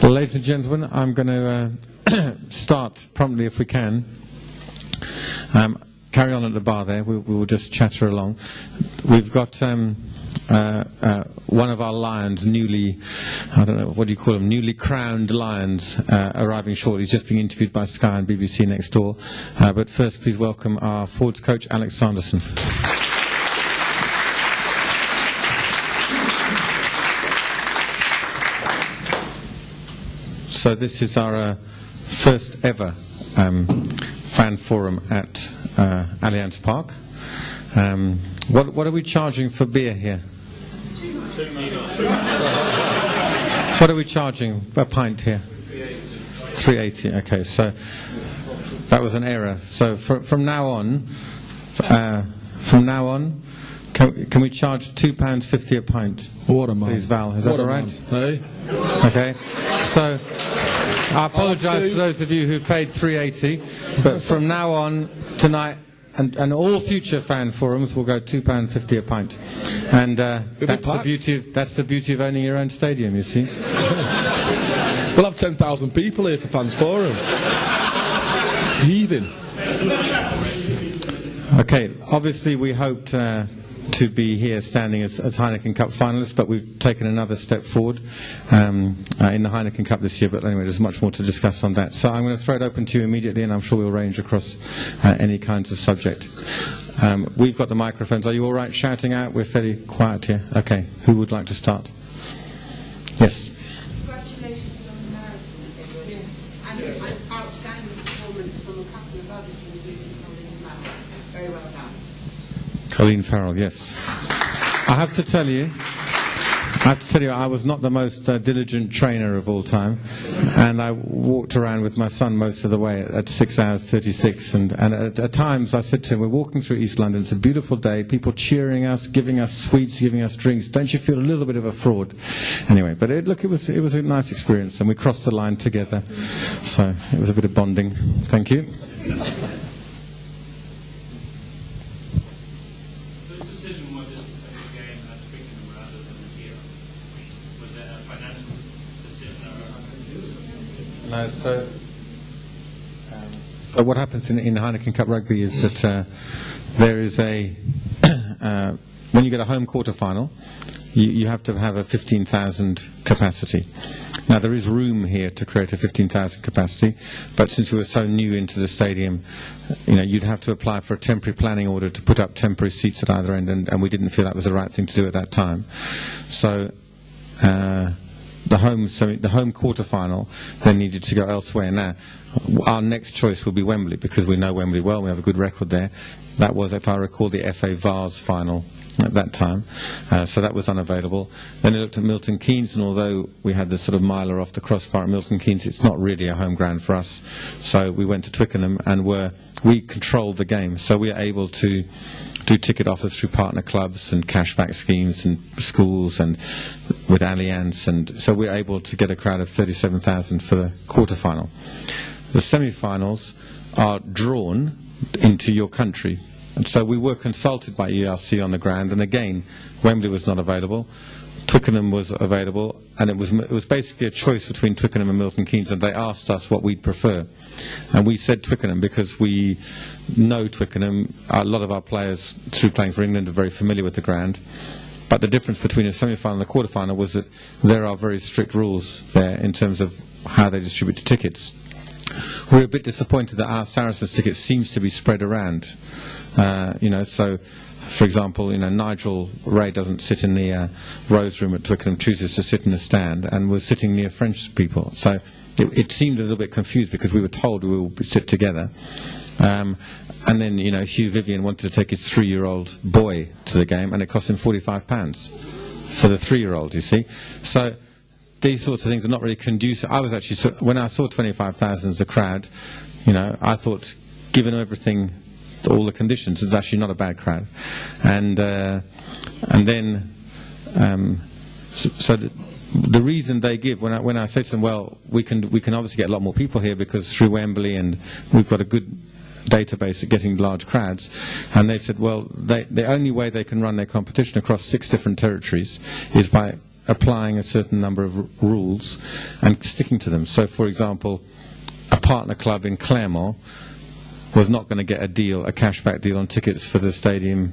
Well, ladies and gentlemen, I'm going to start promptly if we can. Carry on at the bar there. We will just chatter along. We've got one of our lions, newly, I don't know, what do you call them, newly crowned lions, arriving shortly. He's just being interviewed by Sky and BBC next door. But first, please welcome our forwards coach, Alex Sanderson. So this is our first ever fan forum at Allianz Park. What are we charging for beer here? What are we charging a pint here? 3.80. Okay, so that was an error. So from now on, can we charge £2.50 a pint? Water, man. Please, Val. Is that all right? Hey. Okay. So I apologise to those of you who paid £3.80, but from now on tonight and all future fan forums will go £2.50 a pint, and that's the beauty of owning your own stadium. You see, we'll have 10,000 people here for fans forum. Heaving. Okay. Obviously, we hoped to be here standing as Heineken Cup finalists, but we've taken another step forward in the Heineken Cup this year. But anyway, there's much more to discuss on that. So I'm going to throw it open to you immediately, and I'm sure we'll range across any kinds of subject. We've got the microphones. Are you all right shouting out? We're fairly quiet here. Okay. Who would like to start? Yes. Congratulations on the marathon, and an outstanding performance from a couple of others, including Colleen Farrell. Very well done. Colleen Farrell, yes. I have to tell you, I was not the most diligent trainer of all time, and I walked around with my son most of the way at 6 hours 36, and at times I said to him, we're walking through East London, it's a beautiful day, people cheering us, giving us sweets, giving us drinks, don't you feel a little bit of a fraud? Anyway, but it was a nice experience, and we crossed the line together, so it was a bit of bonding. Thank you. No, so what happens in Heineken Cup rugby is that there is when you get a home quarter final, you have to have a 15,000 capacity. Now there is room here to create a 15,000 capacity, but since we were so new into the stadium, you'd have to apply for a temporary planning order to put up temporary seats at either end, and we didn't feel that was the right thing to do at that time. So the home quarter final then needed to go elsewhere. Now, our next choice will be Wembley, because we know Wembley well, we have a good record there. That was, if I recall, the FA Vase final at that time, so that was unavailable. Then I looked at Milton Keynes, and although we had the sort of miler off the crossbar at Milton Keynes, it's not really a home ground for us, so we went to Twickenham, and we controlled the game, so we are able to do ticket offers through partner clubs and cashback schemes and schools and with Allianz, and so we're able to get a crowd of 37,000 for the quarter-final. The semi-finals are drawn into your country, and so we were consulted by ERC on the ground, and again, Wembley was not available, Twickenham was available, and it was basically a choice between Twickenham and Milton Keynes, and they asked us what we'd prefer. And we said Twickenham because we know Twickenham. A lot of our players, through playing for England, are very familiar with the ground. But the difference between a semi-final and a quarter-final was that there are very strict rules there in terms of how they distribute the tickets. We're a bit disappointed that our Saracens tickets seems to be spread around. So, for example, Nigel Ray doesn't sit in the Rose Room at Twickenham, chooses to sit in the stand, and was sitting near French people. So it seemed a little bit confused because we were told we will sit together. And then, Hugh Vivian wanted to take his 3-year-old boy to the game, and it cost him £45 for the 3-year-old, you see. So these sorts of things are not really conducive. I was actually, when I saw 25,000 as a crowd, I thought, given everything, all the conditions, it's actually not a bad crowd. And then, so the reason they give, when I say to them, well, we can obviously get a lot more people here because through Wembley, and we've got a good database at getting large crowds, and they said, well, the only way they can run their competition across 6 different territories is by applying a certain number of rules and sticking to them. So, for example, a partner club in Clermont was not going to get a cashback deal on tickets for the stadium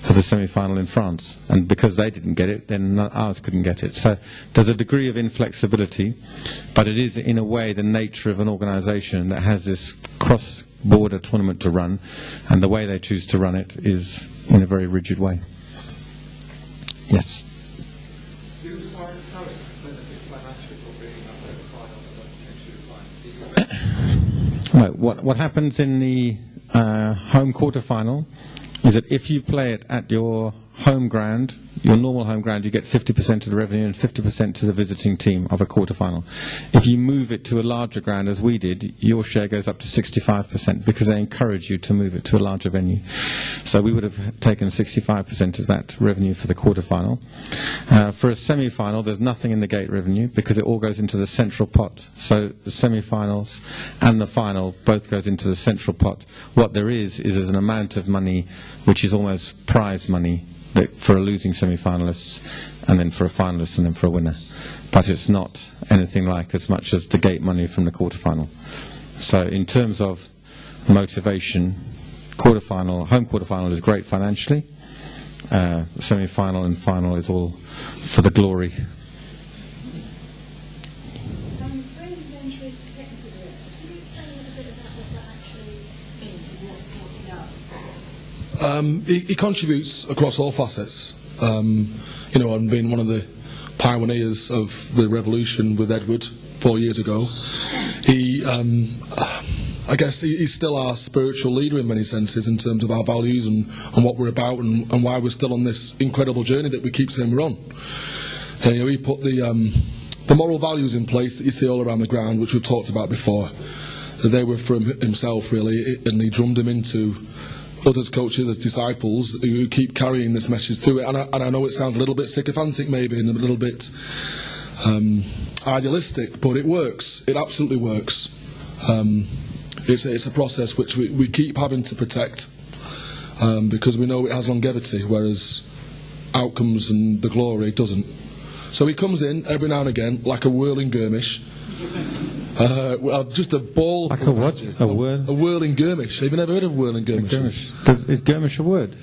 for the semi-final in France. And because they didn't get it, then ours couldn't get it. So there's a degree of inflexibility, but it is in a way the nature of an organisation that has this cross-border tournament to run, and the way they choose to run it is in a very rigid way. Yes? Do Saracens benefit financially from being up at the final and potentially applying? Well, what happens in the home quarter-final is that if you play it at your home ground, your normal home ground, you get 50% of the revenue and 50% to the visiting team of a quarter-final. If you move it to a larger ground, as we did, your share goes up to 65% because they encourage you to move it to a larger venue. So we would have taken 65% of that revenue for the quarter-final. For a semi-final, there's nothing in the gate revenue because it all goes into the central pot. So the semi-finals and the final both goes into the central pot. What there is an amount of money which is almost prize money for a losing semi-finalists, and then for a finalist, and then for a winner. But it's not anything like as much as the gate money from the quarter-final. So in terms of motivation, home quarter-final is great financially. Semi-final and final is all for the glory. When you venture as the technical director, can you explain a little bit about what that actually means and what he does? He contributes across all facets, and being one of the pioneers of the revolution with Edward 4 years ago. I guess he's still our spiritual leader in many senses in terms of our values and what we're about and why we're still on this incredible journey that we keep saying we're on. He put the moral values in place that you see all around the ground, which we've talked about before. They were from himself, really, and he drummed them into us as coaches, as disciples, who keep carrying this message through it. And I know it sounds a little bit sycophantic maybe and a little bit idealistic, but it works. It absolutely works. It's a process which we keep having to protect because we know it has longevity, whereas outcomes and the glory doesn't. So he comes in every now and again like a whirling Girmish. Just a ball. Like a what? A word? A whirling Girmish. Have you never heard of whirling Girmishes? Is Girmish a word?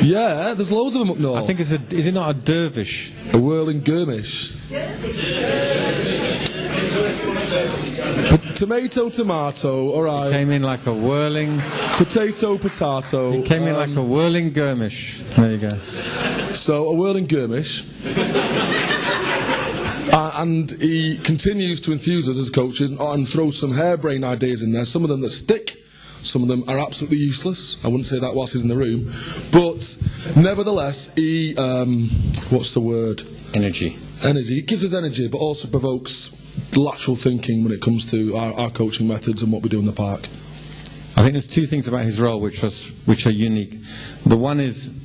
Yeah, there's loads of them up north. I think is it not a dervish? A whirling Girmish. Tomato, all right. Came in like a whirling. Potato. It came in like a whirling Girmish. There you go. So a whirling Girmish. And he continues to enthuse us as coaches and throw some harebrained ideas in there, some of them that stick, some of them are absolutely useless. I wouldn't say that whilst he's in the room. But nevertheless, he, what's the word? Energy. He gives us energy, but also provokes lateral thinking when it comes to our coaching methods and what we do in the park. I think there's 2 things about his role which are unique. The one is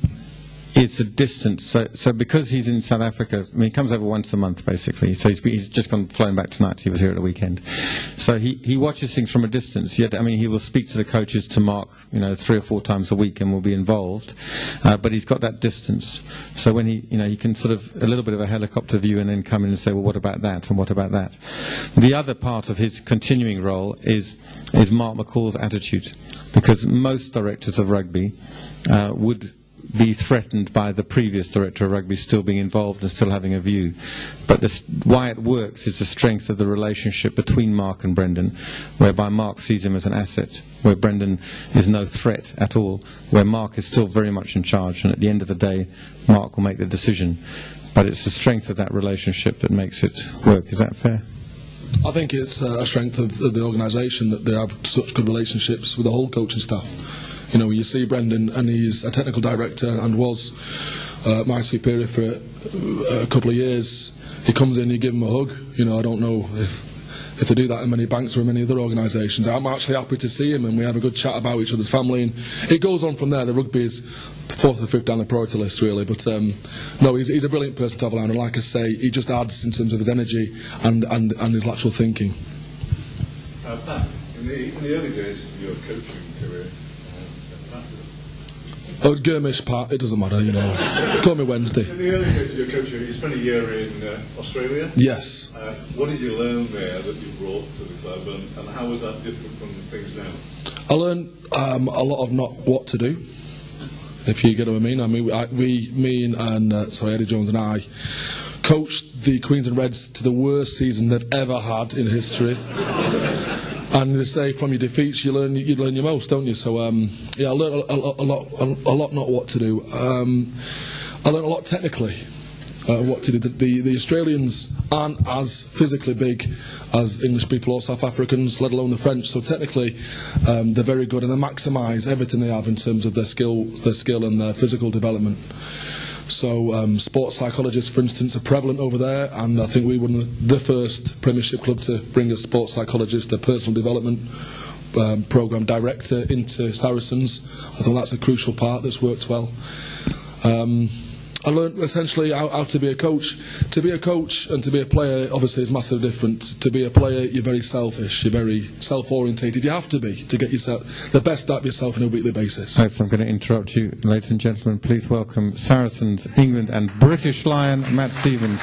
it's a distance. So because he's in South Africa, I mean, he comes over once a month basically. So he's just flown back tonight. He was here at the weekend. So he watches things from a distance. Yet, I mean, he will speak to the coaches, to Mark, 3 or 4 times a week, and will be involved. But he's got that distance. So when he can sort of a little bit of a helicopter view, and then come in and say, well, what about that and what about that? The other part of his continuing role is Mark McCall's attitude, because most directors of rugby would be threatened by the previous director of rugby still being involved and still having a view. But why it works is the strength of the relationship between Mark and Brendan, whereby Mark sees him as an asset, where Brendan is no threat at all, where Mark is still very much in charge, and at the end of the day, Mark will make the decision. But it's the strength of that relationship that makes it work. Is that fair? I think it's a strength of the organisation that they have such good relationships with the whole coaching staff. You see Brendan, and he's a technical director and was my superior for a couple of years. He comes in, you give him a hug. I don't know if they do that in many banks or in many other organisations. I'm actually happy to see him, and we have a good chat about each other's family. And it goes on from there. The rugby is 4th or 5th down the priority list, really. But no, he's a brilliant person to have around. And like I say, he just adds in terms of his energy and his lateral thinking. Pat, in the in the early days of your coaching career, Girmish, Pat, it doesn't matter, you know. Call me Wednesday. in the early days of your coaching, you spent a year in Australia. Yes. What did you learn there that you brought to the club, and how was that different from things now? I learned a lot of not what to do, if you get what I mean. I mean, Eddie Jones and I coached the Queens and Reds to the worst season they've ever had in history. And they say from your defeats you learn your most, don't you? So I learned a lot not what to do. I learned a lot technically what to do. The Australians aren't as physically big as English people or South Africans, let alone the French. So technically they're very good, and they maximise everything they have in terms of their skill and their physical development. So sports psychologists, for instance, are prevalent over there, and I think we were the first Premiership club to bring a sports psychologist, a personal development programme director into Saracens. I think that's a crucial part that's worked well. I learned essentially how to be a coach. To be a coach and to be a player, obviously, is massively different. To be a player, you're very selfish, you're very self-orientated. You have to be to get yourself the best out of yourself on a weekly basis. Right, so I'm going to interrupt you, ladies and gentlemen. Please welcome Saracens, England and British Lion, Matt Stevens.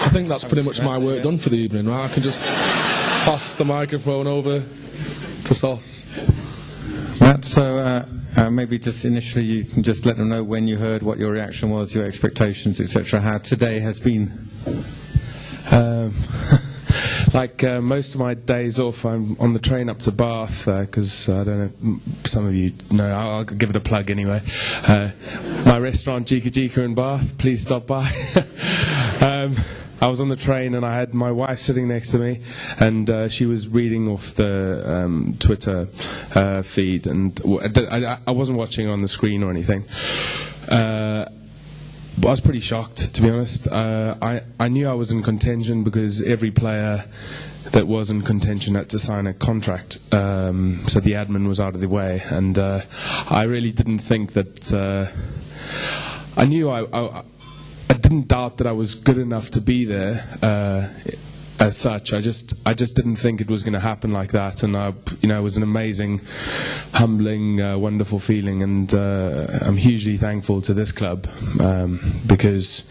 I think that's pretty much my work done for the evening, right? I can just pass the microphone over to Sauce. Matt, so maybe just initially you can just let them know when you heard, what your reaction was, your expectations, etc., how today has been. Like most of my days off, I'm on the train up to Bath because I don't know, some of you know, I'll give it a plug anyway. My restaurant, Jika Jika in Bath, please stop by. I was on the train and I had my wife sitting next to me, and she was reading off the Twitter feed, and I wasn't watching on the screen or anything. But I was pretty shocked, to be honest. I knew I was in contention because every player that was in contention had to sign a contract, so the admin was out of the way, and I really didn't think that. I knew I didn't doubt that I was good enough to be there as such. I just didn't think it was going to happen like that, and it was an amazing, humbling, wonderful feeling, and I'm hugely thankful to this club because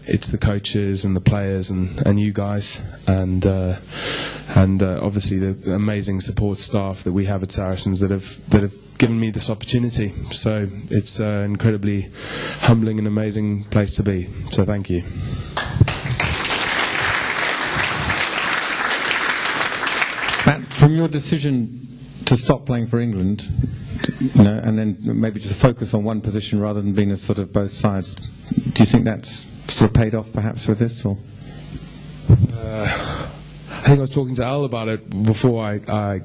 it's the coaches and the players and you guys, and obviously the amazing support staff that we have at Saracens that have given me this opportunity. So it's an incredibly humbling and amazing place to be. So thank you. Matt, from your decision to stop playing for England, and then maybe just focus on one position rather than being a sort of both sides, do you think that's sort of paid off perhaps with this? Or? I think I was talking to Al about it before I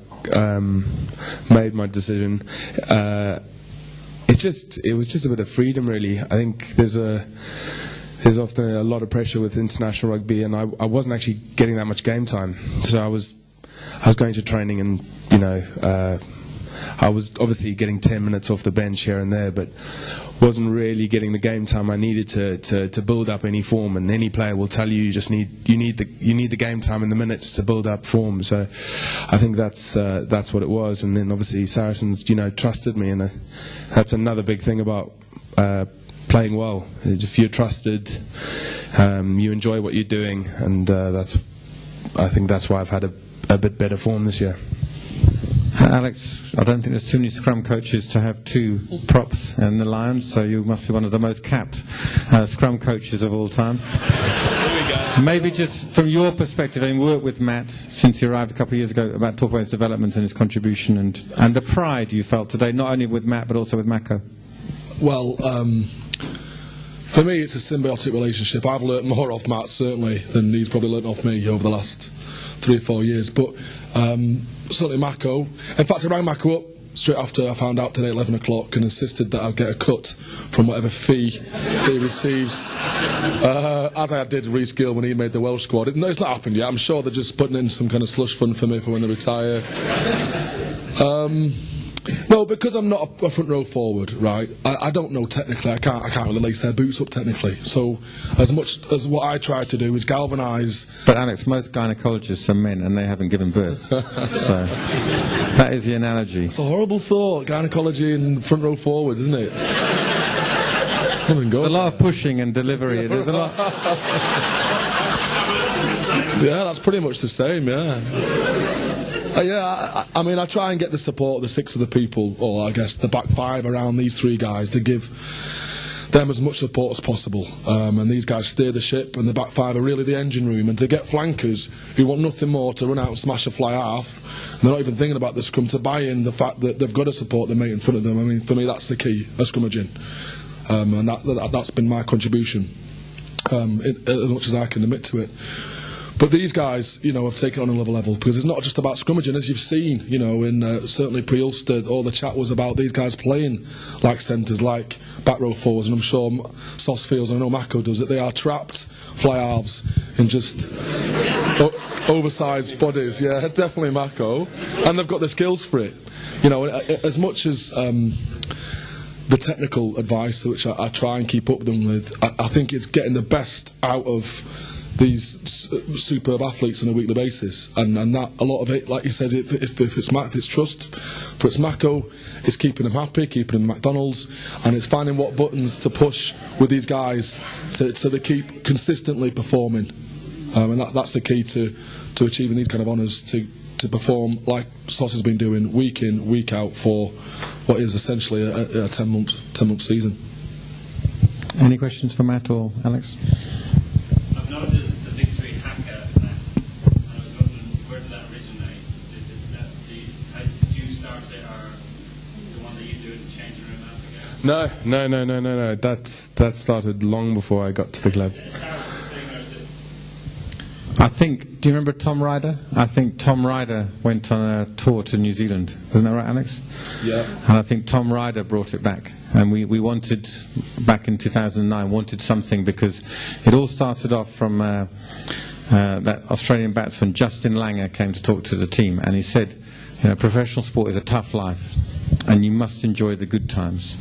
made my decision. It was just a bit of freedom, really. I think there's often a lot of pressure with international rugby, and I wasn't actually getting that much game time. So I was going to training, and I was obviously getting 10 minutes off the bench here and there, but wasn't really getting the game time I needed to build up any form. And any player will tell you you need the game time and the minutes to build up form. So I think that's what it was. And then obviously Saracens trusted me, and that's another big thing about playing well. If you're trusted, you enjoy what you're doing, and I think that's why I've had a bit better form this year. Alex, I don't think there's too many scrum coaches to have two props in the Lions, so you must be one of the most capped scrum coaches of all time. There we go. Maybe just from your perspective, having worked with Matt since he arrived a couple of years ago, talk about his development and his contribution and the pride you felt today, not only with Matt but also with Mako. Well, for me it's a symbiotic relationship. I've learnt more off Matt, certainly, than he's probably learnt off me over the last 3 or 4 years. But certainly Mako. In fact, I rang Mako up straight after I found out today at 11 o'clock and insisted that I'd get a cut from whatever fee he receives, as I did Rhys Gill when he made the Welsh squad. It's not happened yet. I'm sure they're just putting in some kind of slush fund for me for when they retire. No, because I'm not a front row forward, right? I don't know technically. I can't really lace their boots up technically. So, as much as what I try to do is galvanise. But Alex, most gynecologists are men, and they haven't given birth. So that is the analogy. It's a horrible thought, gynecology and front row forward, isn't it? There's a lot of pushing and delivery. There's a lot. Yeah, that's pretty much the same. Yeah. I mean, I try and get the support of the 6 other people, or I guess the back 5 around these 3 guys, to give them as much support as possible. And these guys steer the ship, and the back 5 are really the engine room. And to get flankers who want nothing more to run out and smash a fly half, and they're not even thinking about the scrum, to buy in the fact that they've got to support their mate in front of them. I mean, for me, that's the key, a scrummaging. And that's been my contribution, as much as I can admit to it. But these guys, you know, have taken it on another level, because it's not just about scrummaging, as you've seen, you know, in certainly pre-Ulster, all the chat was about these guys playing like centres, like back row forwards, and I'm sure Sauce feels, and I know Mako does, that they are trapped fly halves in just oversized bodies. Yeah, definitely Mako, and they've got the skills for it. You know, as much as the technical advice, which I try and keep up with them with, I think it's getting the best out of these superb athletes on a weekly basis, and that a lot of it, like he says, if it's trust, for it's Mako, it's keeping them happy, keeping them at McDonald's, and it's finding what buttons to push with these guys so they keep consistently performing, and that's the key to achieving these kind of honours, to perform like Sauce has been doing week in, week out for what is essentially a 10-month season. Any questions for Matt or Alex? I've noticed the victory hacker, Matt, and I was wondering, where did that originate? Did you start it, or the one that you do in the changing room after? No. That started long before I got to the club. I think, do you remember Tom Ryder? I think Tom Ryder went on a tour to New Zealand. Isn't that right, Alex? Yeah. And I think Tom Ryder brought it back. And we wanted, back in 2009, wanted something, because it all started off from that Australian batsman, Justin Langer, came to talk to the team, and he said, you know, professional sport is a tough life, and you must enjoy the good times.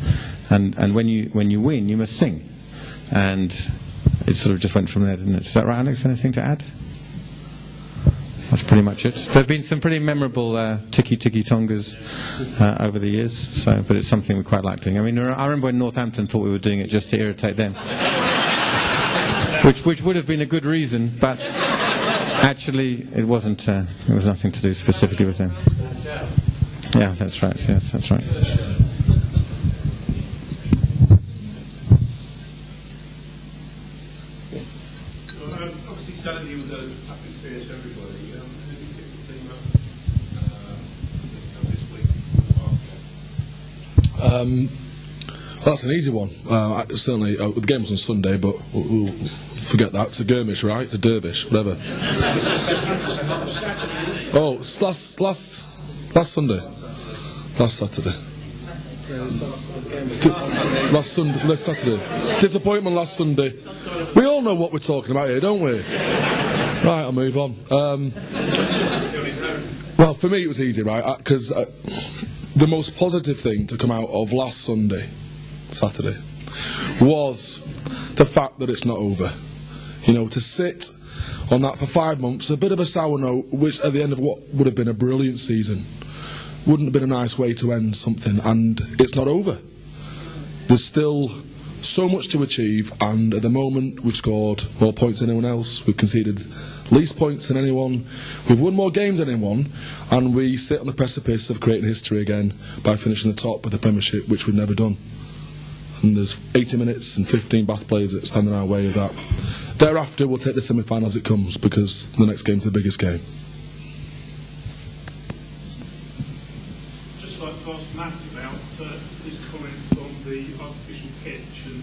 And when you win, you must sing. And it sort of just went from there, didn't it? Is that right, Alex? Anything to add? That's pretty much it. There have been some pretty memorable tiki-tongas over the years, but it's something we quite like doing. I mean, I remember when Northampton thought we were doing it just to irritate them, which would have been a good reason, but actually it wasn't. It was nothing to do specifically with them. Yeah, that's right. Yes, that's right. Obviously, Saturday was a tough experience for everybody. Who did you pick the team up this week? That's an easy one. Certainly, the game was on Sunday, but we'll forget that. It's a Girmish, right? It's a Dervish, whatever. Oh, it's last Sunday, last Saturday. Last Saturday. Disappointment last Sunday. We all know what we're talking about here, don't we? Right, I'll move on. Well, for me it was easy, right? Because the most positive thing to come out of last Saturday, was the fact that it's not over. You know, to sit on that for 5 months, a bit of a sour note, which at the end of what would have been a brilliant season, wouldn't have been a nice way to end something, and it's not over. There's still so much to achieve, and at the moment we've scored more points than anyone else, we've conceded least points than anyone, we've won more games than anyone, and we sit on the precipice of creating history again by finishing the top of the Premiership, which we've never done. And there's 80 minutes and 15 Bath players that stand in our way of that. Thereafter we'll take the semi-final as it comes, because the next game's the biggest game. Just like to ask Matt about his comments on the artificial pitch, and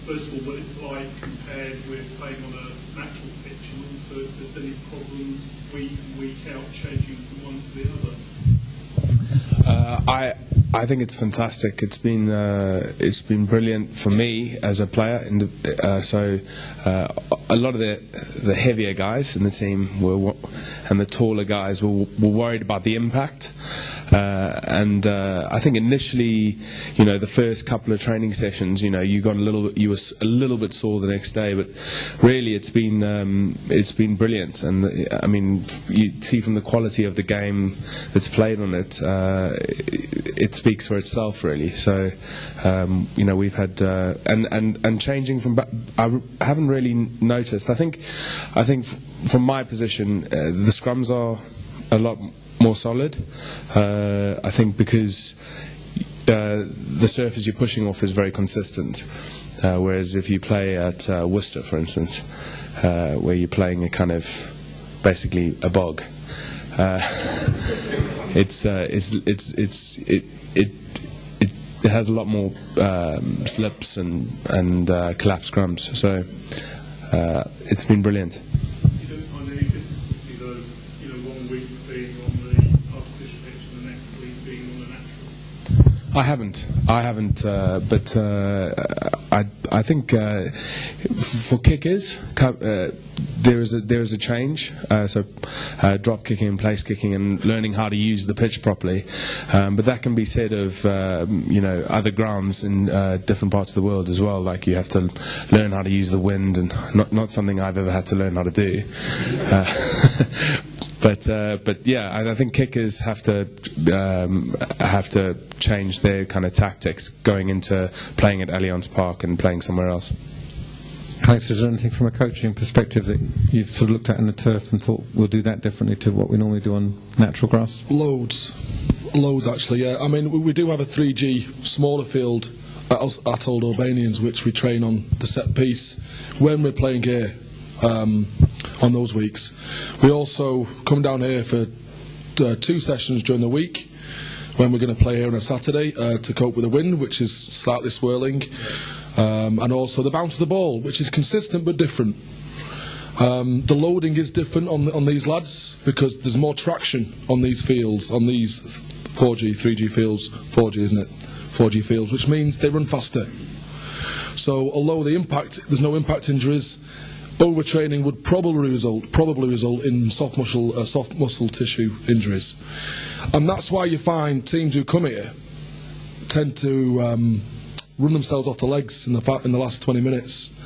first of all what it's like compared with playing on a natural pitch, and also if there's any problems week in, week out changing from one to the other. I think it's fantastic. It's been brilliant for me as a player. A lot of the heavier guys in the team and the taller guys were worried about the impact. I think initially, the first couple of training sessions, you were a little bit sore the next day, but really it's been brilliant. And I mean, you see from the quality of the game that's played on it, it speaks for itself really. So we've had and changing from I haven't really noticed. I think from my position, the scrums are a lot more solid. I think because the surface you're pushing off is very consistent, whereas if you play at Worcester, for instance, where you're playing a kind of basically a bog, it has a lot more slips and collapsed scrums. So it's been brilliant. You don't find any difficulty though, 1 week being on the artificial pitch and the next week being on the natural? I haven't, but I think for kickers, there is a change. So drop kicking and place kicking and learning how to use the pitch properly. But that can be said of other grounds in different parts of the world as well. Like you have to learn how to use the wind, and not something I've ever had to learn how to do. But yeah, I think kickers have to change their kind of tactics going into playing at Allianz Park and playing somewhere else. Alex, is there anything from a coaching perspective that you've sort of looked at in the turf and thought we'll do that differently to what we normally do on natural grass? Loads actually, yeah. I mean, we do have a 3G smaller field at Old Albanians, which we train on the set piece when we're playing here on those weeks. We also come down here for 2 sessions during the week when we're going to play here on a Saturday to cope with the wind, which is slightly swirling, and also the bounce of the ball, which is consistent but different. The loading is different on these lads because there's more traction on these fields, on these 4G, 3G fields, 4G isn't it? 4G fields, which means they run faster. So although there's no impact injuries, overtraining would probably result in soft muscle tissue injuries, and that's why you find teams who come here tend to run themselves off the legs in the last 20 minutes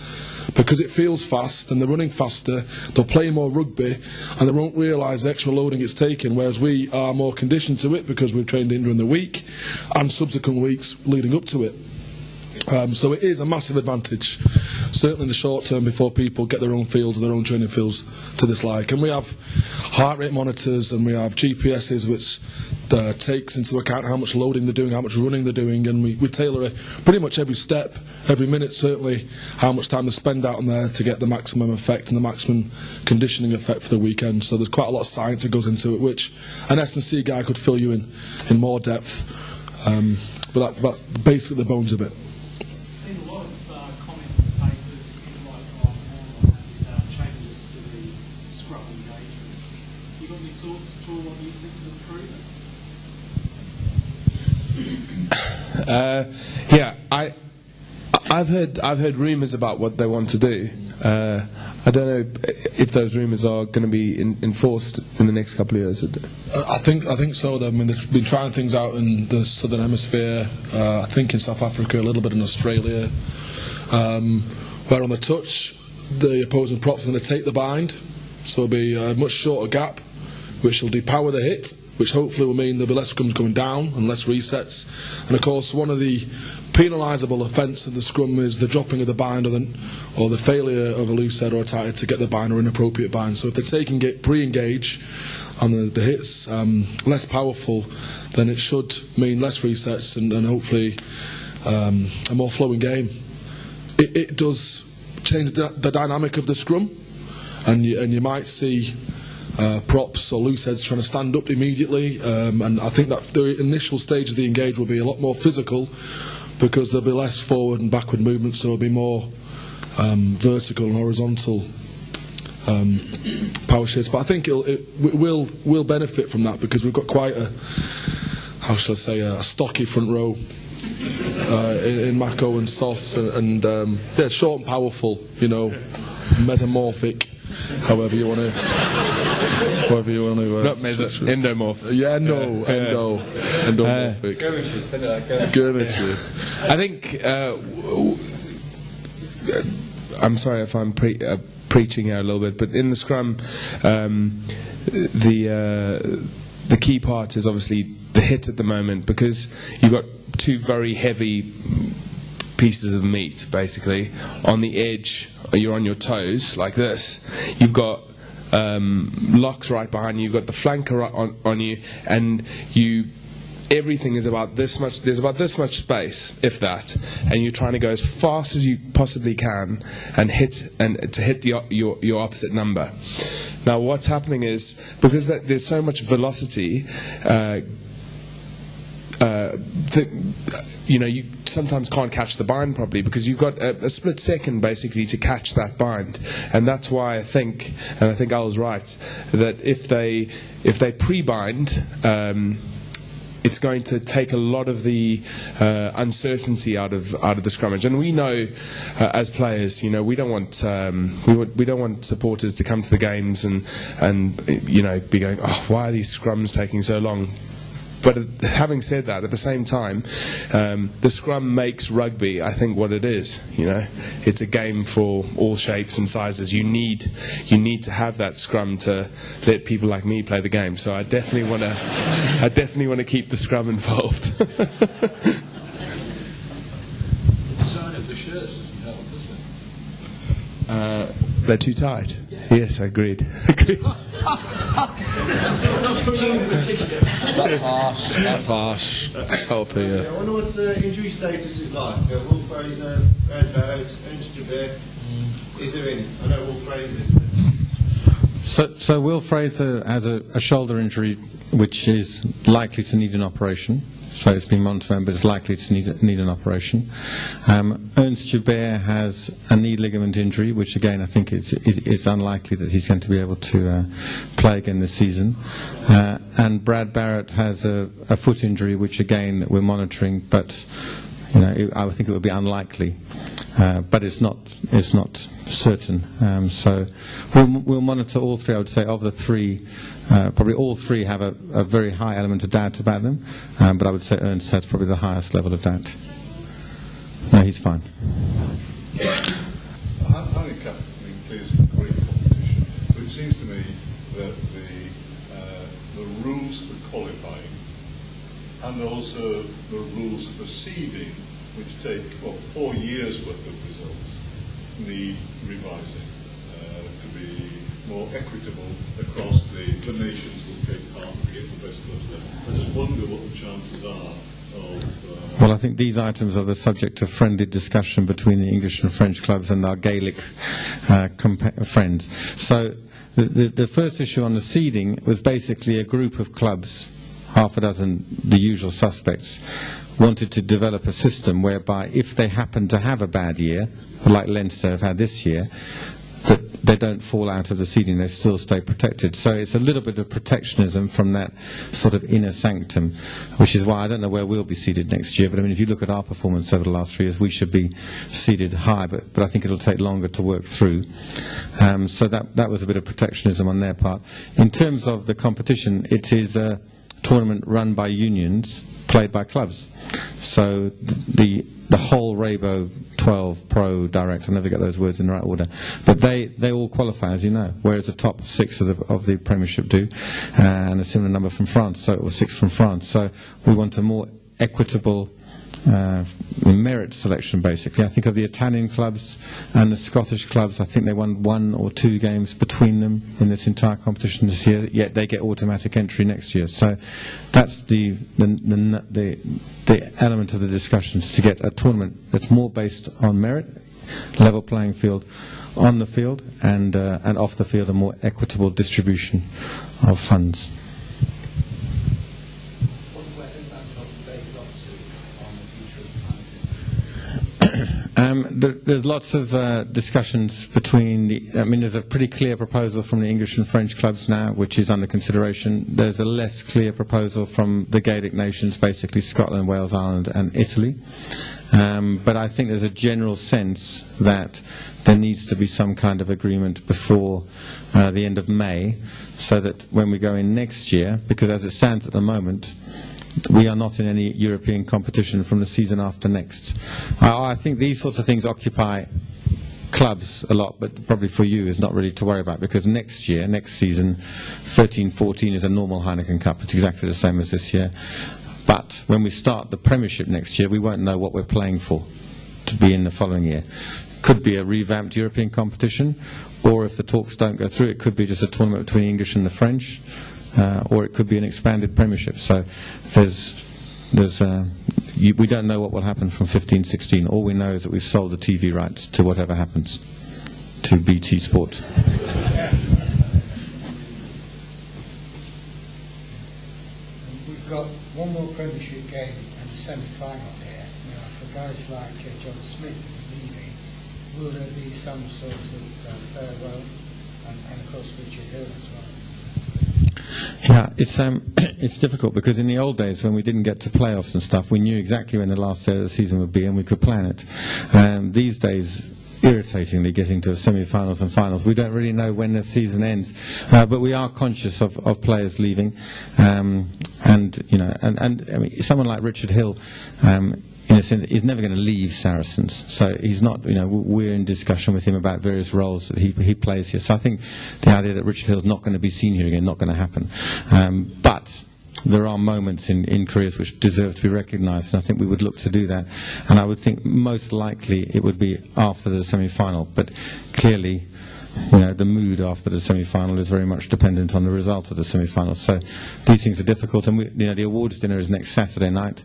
because it feels fast and they're running faster, they'll play more rugby and they won't realise the extra loading it's taken, whereas we are more conditioned to it because we've trained in during the week and subsequent weeks leading up to it. So it is a massive advantage, certainly in the short term before people get their own fields, their own training fields to this like. And we have heart rate monitors and we have GPSs which takes into account how much loading they're doing, how much running they're doing, and we tailor pretty much every step, every minute certainly, how much time they spend out on there to get the maximum effect and the maximum conditioning effect for the weekend. So there's quite a lot of science that goes into it, which an S&C guy could fill you in more depth. But that's basically the bones of it. I've heard rumours about what they want to do. I don't know if those rumours are going to be enforced in the next couple of years. I think so. I mean, they've been trying things out in the Southern Hemisphere. I think in South Africa, a little bit in Australia. Where on the touch, the opposing props are going to take the bind, so it'll be a much shorter gap, which will depower the hit, which hopefully will mean there'll be less scrums going down and less resets. And of course, one of the penalisable offence of the scrum is the dropping of the bind or the failure of a loose head or a tight head to get the bind or inappropriate bind. So if they're taking it pre-engage and the hit's less powerful, then it should mean less resets and hopefully a more flowing game. It does change the dynamic of the scrum, and you might see props or loose heads trying to stand up immediately, and I think that the initial stage of the engage will be a lot more physical because there'll be less forward and backward movement, so it'll be more vertical and horizontal power shifts. But I think it will benefit from that because we've got quite how shall I say, a stocky front row in Mako and Sauce, and yeah, short and powerful, you know, metamorphic, however you want to. Not endomorph. Yeah, endomorphic. Girnishes. I think. I'm sorry if I'm preaching here a little bit, but in the scrum, the key part is obviously the hit at the moment, because you've got two very heavy pieces of meat, basically. On the edge, you're on your toes, like this. You've got locks right behind you, you've got the flanker on you, and everything is about this much. There's about this much space, if that, and you're trying to go as fast as you possibly can and hit your opposite number. Now, what's happening is, because there's so much velocity, you sometimes can't catch the bind properly, because you've got a split second basically to catch that bind, and that's why I think Al's right, that if they pre-bind, it's going to take a lot of the uncertainty out of the scrummage. And we know, as players, we don't want we don't want supporters to come to the games and be going, oh, why are these scrums taking so long? But having said that, at the same time, the scrum makes rugby, I think, what it is. It's a game for all shapes and sizes. You need to have that scrum to let people like me play the game. So I definitely want to keep the scrum involved. The design of the shirts doesn't help, does it? They're too tight. Yes, I agreed. That's harsh. Help here. I wonder what the injury status is like. Will Fraser, Brad Barrett, Ernst Joubert. Is there any? I know Will Fraser. So Will Fraser has a shoulder injury which is likely to need an operation. So it's been monitored, but it's likely to need an operation. Ernst Joubert has a knee ligament injury, which again I think it's unlikely that he's going to be able to play again this season. And Brad Barrett has a foot injury, which again we're monitoring, but I think it would be unlikely. But it's not certain. So we'll monitor all three. I would say of the three, probably all three have a very high element of doubt about them. But I would say Ernst has probably the highest level of doubt. No, he's fine. Heineken Cup is a great competition, but it seems to me that the rules for qualifying and also the rules for seeding, which take 4 years worth of results, need revising to be more equitable across the nations that take part to get the best clubs there. I just wonder what the chances are of... Well, I think these items are the subject of friendly discussion between the English and French clubs and our Gaelic friends. So the first issue on the seeding was basically a group of clubs, half a dozen, the usual suspects, wanted to develop a system whereby if they happen to have a bad year, like Leinster have had this year, that they don't fall out of the seeding, they still stay protected. So it's a little bit of protectionism from that sort of inner sanctum, which is why I don't know where we'll be seeded next year, but I mean, if you look at our performance over the last 3 years, we should be seeded high, but I think it'll take longer to work through. So that was a bit of protectionism on their part. In terms of the competition, it is a tournament run by unions, played by clubs. So the whole Rabo 12 Pro Direct, I never get those words in the right order, but they all qualify, as you know, whereas the top 6 of the Premiership do, and a similar number from France, so it was 6 from France. So we want a more equitable merit selection, basically. I think of the Italian clubs and the Scottish clubs, I think they won 1 or 2 games between them in this entire competition this year, yet they get automatic entry next year. So that's the element of the discussions, to get a tournament that's more based on merit, level playing field on the field, and off the field, a more equitable distribution of funds. There's lots of discussions between there's a pretty clear proposal from the English and French clubs now, which is under consideration. There's a less clear proposal from the Gaelic nations, basically Scotland, Wales, Ireland and Italy. But I think there's a general sense that there needs to be some kind of agreement before the end of May, so that when we go in next year, because as it stands at the moment, we are not in any European competition from the season after next. I think these sorts of things occupy clubs a lot, but probably for you is not really to worry about, because next season, 13-14 is a normal Heineken Cup. It's exactly the same as this year. But when we start the Premiership next year, we won't know what we're playing for to be in the following year. Could be a revamped European competition, or if the talks don't go through, it could be just a tournament between the English and the French. Or it could be an expanded Premiership. So we don't know what will happen from 15-16. All we know is that we've sold the TV rights to whatever happens, to BT Sport. We've got one more Premiership game and a semi-final here. For guys like John Smith leaving, will there be some sort of farewell? And of course Richard Hill as well. Yeah, it's difficult, because in the old days when we didn't get to playoffs and stuff, we knew exactly when the last day of the season would be and we could plan it. These days, irritatingly, getting to semi-finals and finals, we don't really know when the season ends, but we are conscious of players leaving, and someone like Richard Hill, in a sense, he's never going to leave Saracens. So he's not, we're in discussion with him about various roles that he plays here. So I think the idea that Richard Hill's not going to be seen here again, not going to happen. But there are moments in careers which deserve to be recognised, and I think we would look to do that. And I would think most likely it would be after the semi-final. But clearly, the mood after the semi-final is very much dependent on the result of the semi-final. So these things are difficult, and the awards dinner is next Saturday night.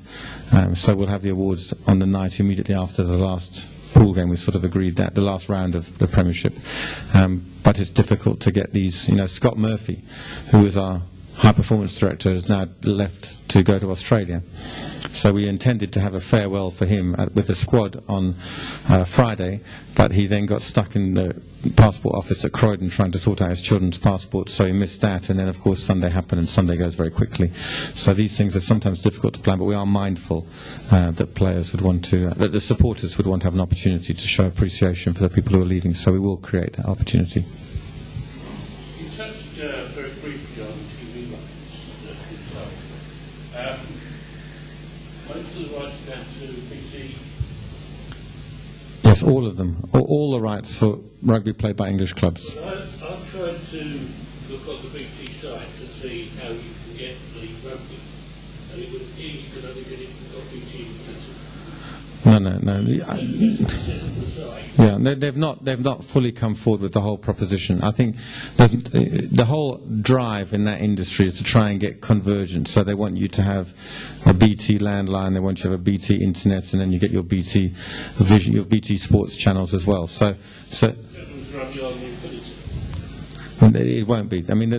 So we'll have the awards on the night immediately after the last pool game. We sort of agreed that, the last round of the Premiership. But it's difficult to get these. Scott Murphy, who is our high performance director, has now left to go to Australia. So we intended to have a farewell for him with the squad on Friday, but he then got stuck in the passport office at Croydon trying to sort out his children's passports, so he missed that. And then of course Sunday happened, and Sunday goes very quickly. So these things are sometimes difficult to plan, but we are mindful that players would want to, that the supporters would want to have an opportunity to show appreciation for the people who are leaving, so we will create that opportunity. You touched very briefly on TV rights itself. Most of the rights down to BT. Yes, all of them. All the rights for rugby played by English clubs. I've tried to look on the BT site to see how you can get the rugby, and it would appear you can only get it from BT Internet. No. Yeah, they've not fully come forward with the whole proposition. I think the whole drive in that industry is to try and get convergence. So they want you to have a BT landline, they want you to have a BT internet, and then you get your BT Vision, your BT Sports channels as well. So it won't be. I mean,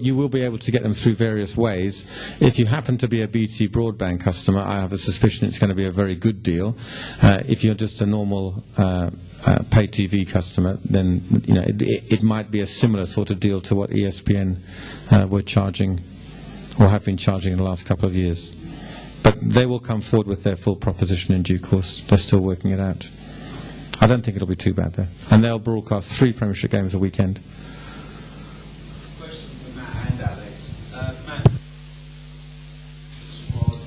you will be able to get them through various ways. If you happen to be a BT broadband customer, I have a suspicion it's going to be a very good deal. If you're just a normal pay TV customer, then it might be a similar sort of deal to what ESPN were charging or have been charging in the last couple of years. But they will come forward with their full proposition in due course. They're still working it out. I don't think it'll be too bad, though. And they'll broadcast 3 Premiership games a weekend. Question for Matt and Alex. Matt, squad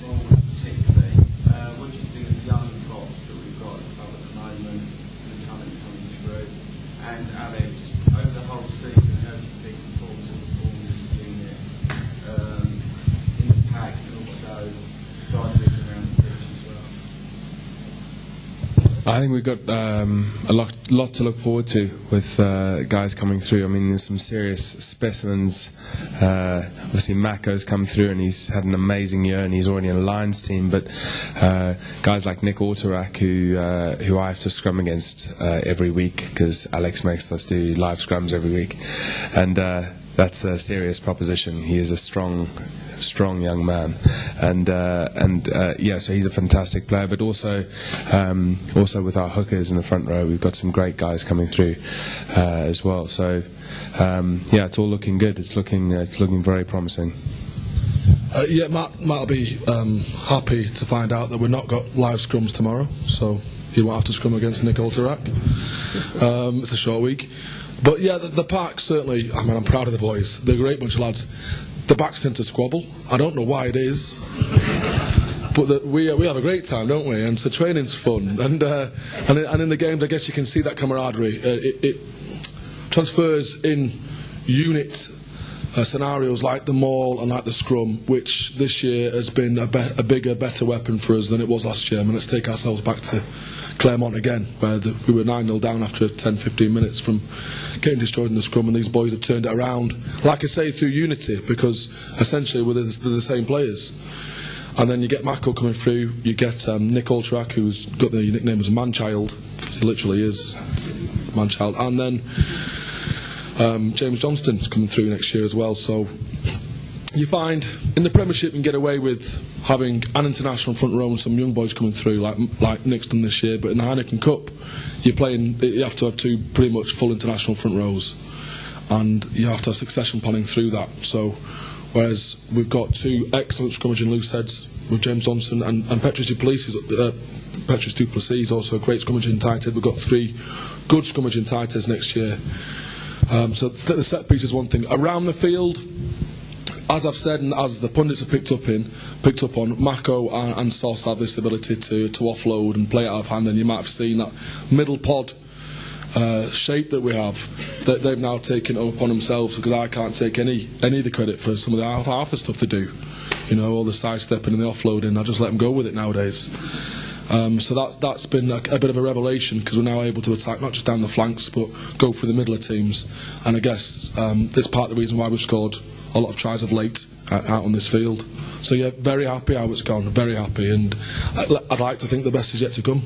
role particularly, what do you think of the young props that we've got at the club at the moment and the talent coming through? And Alex, over the whole season, how do you think the performance has been there in the pack, and also guys around the pitch as well? I think we've got a lot to look forward to with guys coming through. I mean, there's some serious specimens. Obviously, Mako's come through and he's had an amazing year, and he's already in a Lions team. But guys like Nick Autorak, who I have to scrum against every week because Alex makes us do live scrums every week, and that's a serious proposition. He is a strong strong young man, and yeah, so he's a fantastic player. But also with our hookers in the front row, we've got some great guys coming through as well. So yeah, it's all looking good. It's looking very promising. Yeah, Matt will be happy to find out that we've not got live scrums tomorrow, so he won't have to scrum against Nick Olterac. It's a short week. But yeah, the pack, certainly, I mean, I'm proud of the boys. They're a great bunch of lads. The backs tend to squabble. I don't know why it is. But we have a great time, don't we? And so training's fun. And in the games, I guess you can see that camaraderie. It transfers in unit scenarios like the maul and like the scrum, which this year has been a bigger, better weapon for us than it was last year. I mean, let's take ourselves back to Claremont again, where we were 9-0 down after 10-15 minutes from getting destroyed in the scrum, and these boys have turned it around, like I say, through unity, because essentially they're the same players. And then you get Mako coming through, you get Nick Olterac, who's got the nickname as Manchild, because he literally is Manchild, and then James Johnston's coming through next year as well. So you find in the Premiership you can get away with having an international front row and some young boys coming through like Nick's done this year, but in the Heineken Cup you have to have two pretty much full international front rows, and you have to have succession planning through that. So whereas we've got two excellent scrummaging loose heads with James Johnson and Petrus Duplessis is also a great scrummaging tight head. We've got three good scrummaging tight heads next year. So the set piece is one thing. Around the field, as I've said and as the pundits have picked up on, Mako and Sauce have this ability to offload and play it out of hand, and you might have seen that middle pod shape that we have, that they've now taken it upon themselves, because I can't take any of the credit for some of the half the stuff they do. You know, all the sidestepping and the offloading, I just let them go with it nowadays. So that's been a bit of a revelation, because we're now able to attack not just down the flanks but go through the middle of teams, and I guess this part of the reason why we've scored a lot of tries of late out on this field. So yeah, very happy how it's gone, very happy, and I'd like to think the best is yet to come.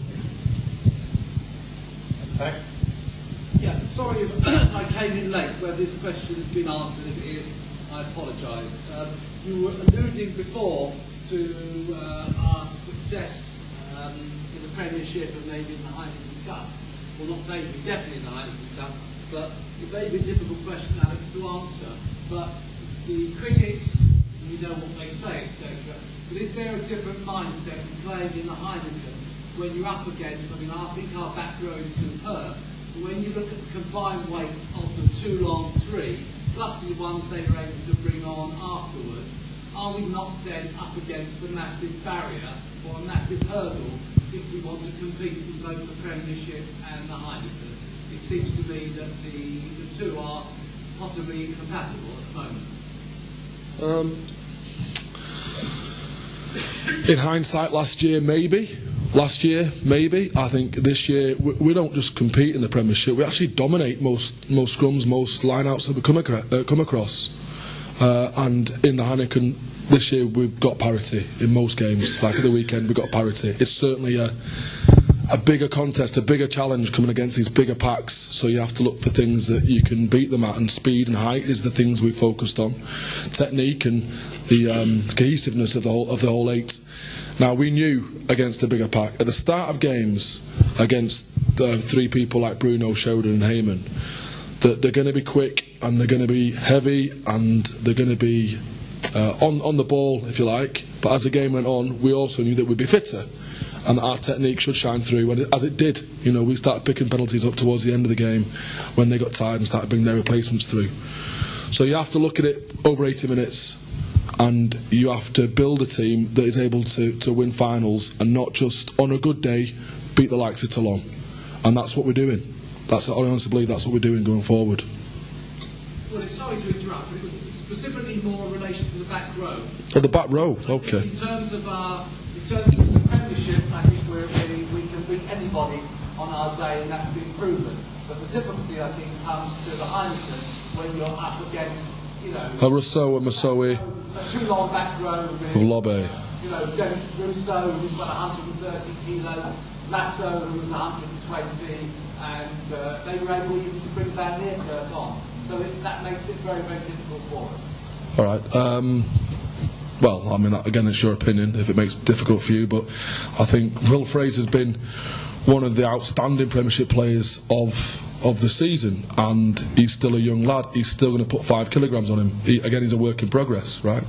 Yeah, sorry if I came in late where this question has been answered. If it is, I apologise. You were alluding before to our success in the Premiership and maybe in the Heineken Cup. Well, not maybe, definitely in the Heineken Cup, but it may be a difficult question, Alex, to answer. But the critics, you know what they say, etc. But is there a different mindset in playing in the Heineken when you're up against, I mean, I think our back row is superb, but when you look at the combined weight of the 2 long 3, plus the ones they were able to bring on afterwards, are we not then up against a massive barrier or a massive hurdle if we want to compete in both the Premiership and the Heineken? It seems to me that the two are possibly incompatible at the moment. In hindsight, last year maybe. I think this year we don't just compete in the Premiership, we actually dominate most scrums, most line-outs that we come across. And in the Heineken this year we've got parity in most games. Like at the weekend we've got parity. It's certainly a bigger contest, a bigger challenge coming against these bigger packs, so you have to look for things that you can beat them at, and speed and height is the things we focused on, technique and the cohesiveness of the whole 8. Now we knew against a bigger pack at the start of games against the 3 people like Bruno, Showden and Heyman, that they're going to be quick and they're going to be heavy and they're going to be on the ball, if you like. But as the game went on, we also knew that we'd be fitter and that our technique should shine through, and as it did. You know, we started picking penalties up towards the end of the game when they got tired and started bringing their replacements through. So you have to look at it over 80 minutes, and you have to build a team that is able to win finals and not just on a good day beat the likes of Toulon. And that's what we're doing. I honestly believe that's what we're doing going forward. Well, sorry to interrupt, but it was specifically more in relation to the back row. Oh, the back row, okay. In terms of the Premiership, I think we can beat anybody on our day, and that's been proven. But the difficulty, I think, comes to the Heineken when you're up against, you know, a Rousseau and Massoui, a 2 long back row of Lobbe. You know, Dennis Rousseau, who's got 130 kilos, Lasso, who's 120, and they were able even to bring Van Neerkerk on. So that makes it very, very difficult for us. All right. well, I mean, again, it's your opinion if it makes it difficult for you, but I think Will Fraser's been one of the outstanding Premiership players of the season, and he's still a young lad. He's still going to put 5 kilograms on him. Again, he's a work in progress, right?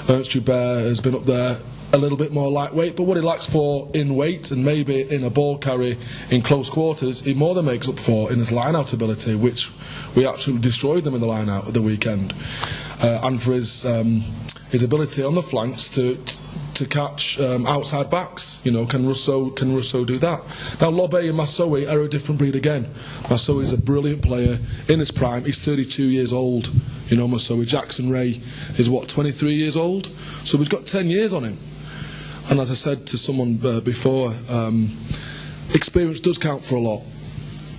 Ernst Joubert has been up there a little bit more lightweight, but what he lacks for in weight and maybe in a ball carry in close quarters, he more than makes up for in his line-out ability, which we absolutely destroyed them in the line-out at the weekend, and for his ability on the flanks to catch outside backs. You know, can Rousseau do that? Now, Lobbe and Massoui are a different breed again. Massoui is a brilliant player in his prime. He's 32 years old. You know, Massoui. Jackson Ray is 23 years old. So we've got 10 years on him. And as I said to someone before, experience does count for a lot.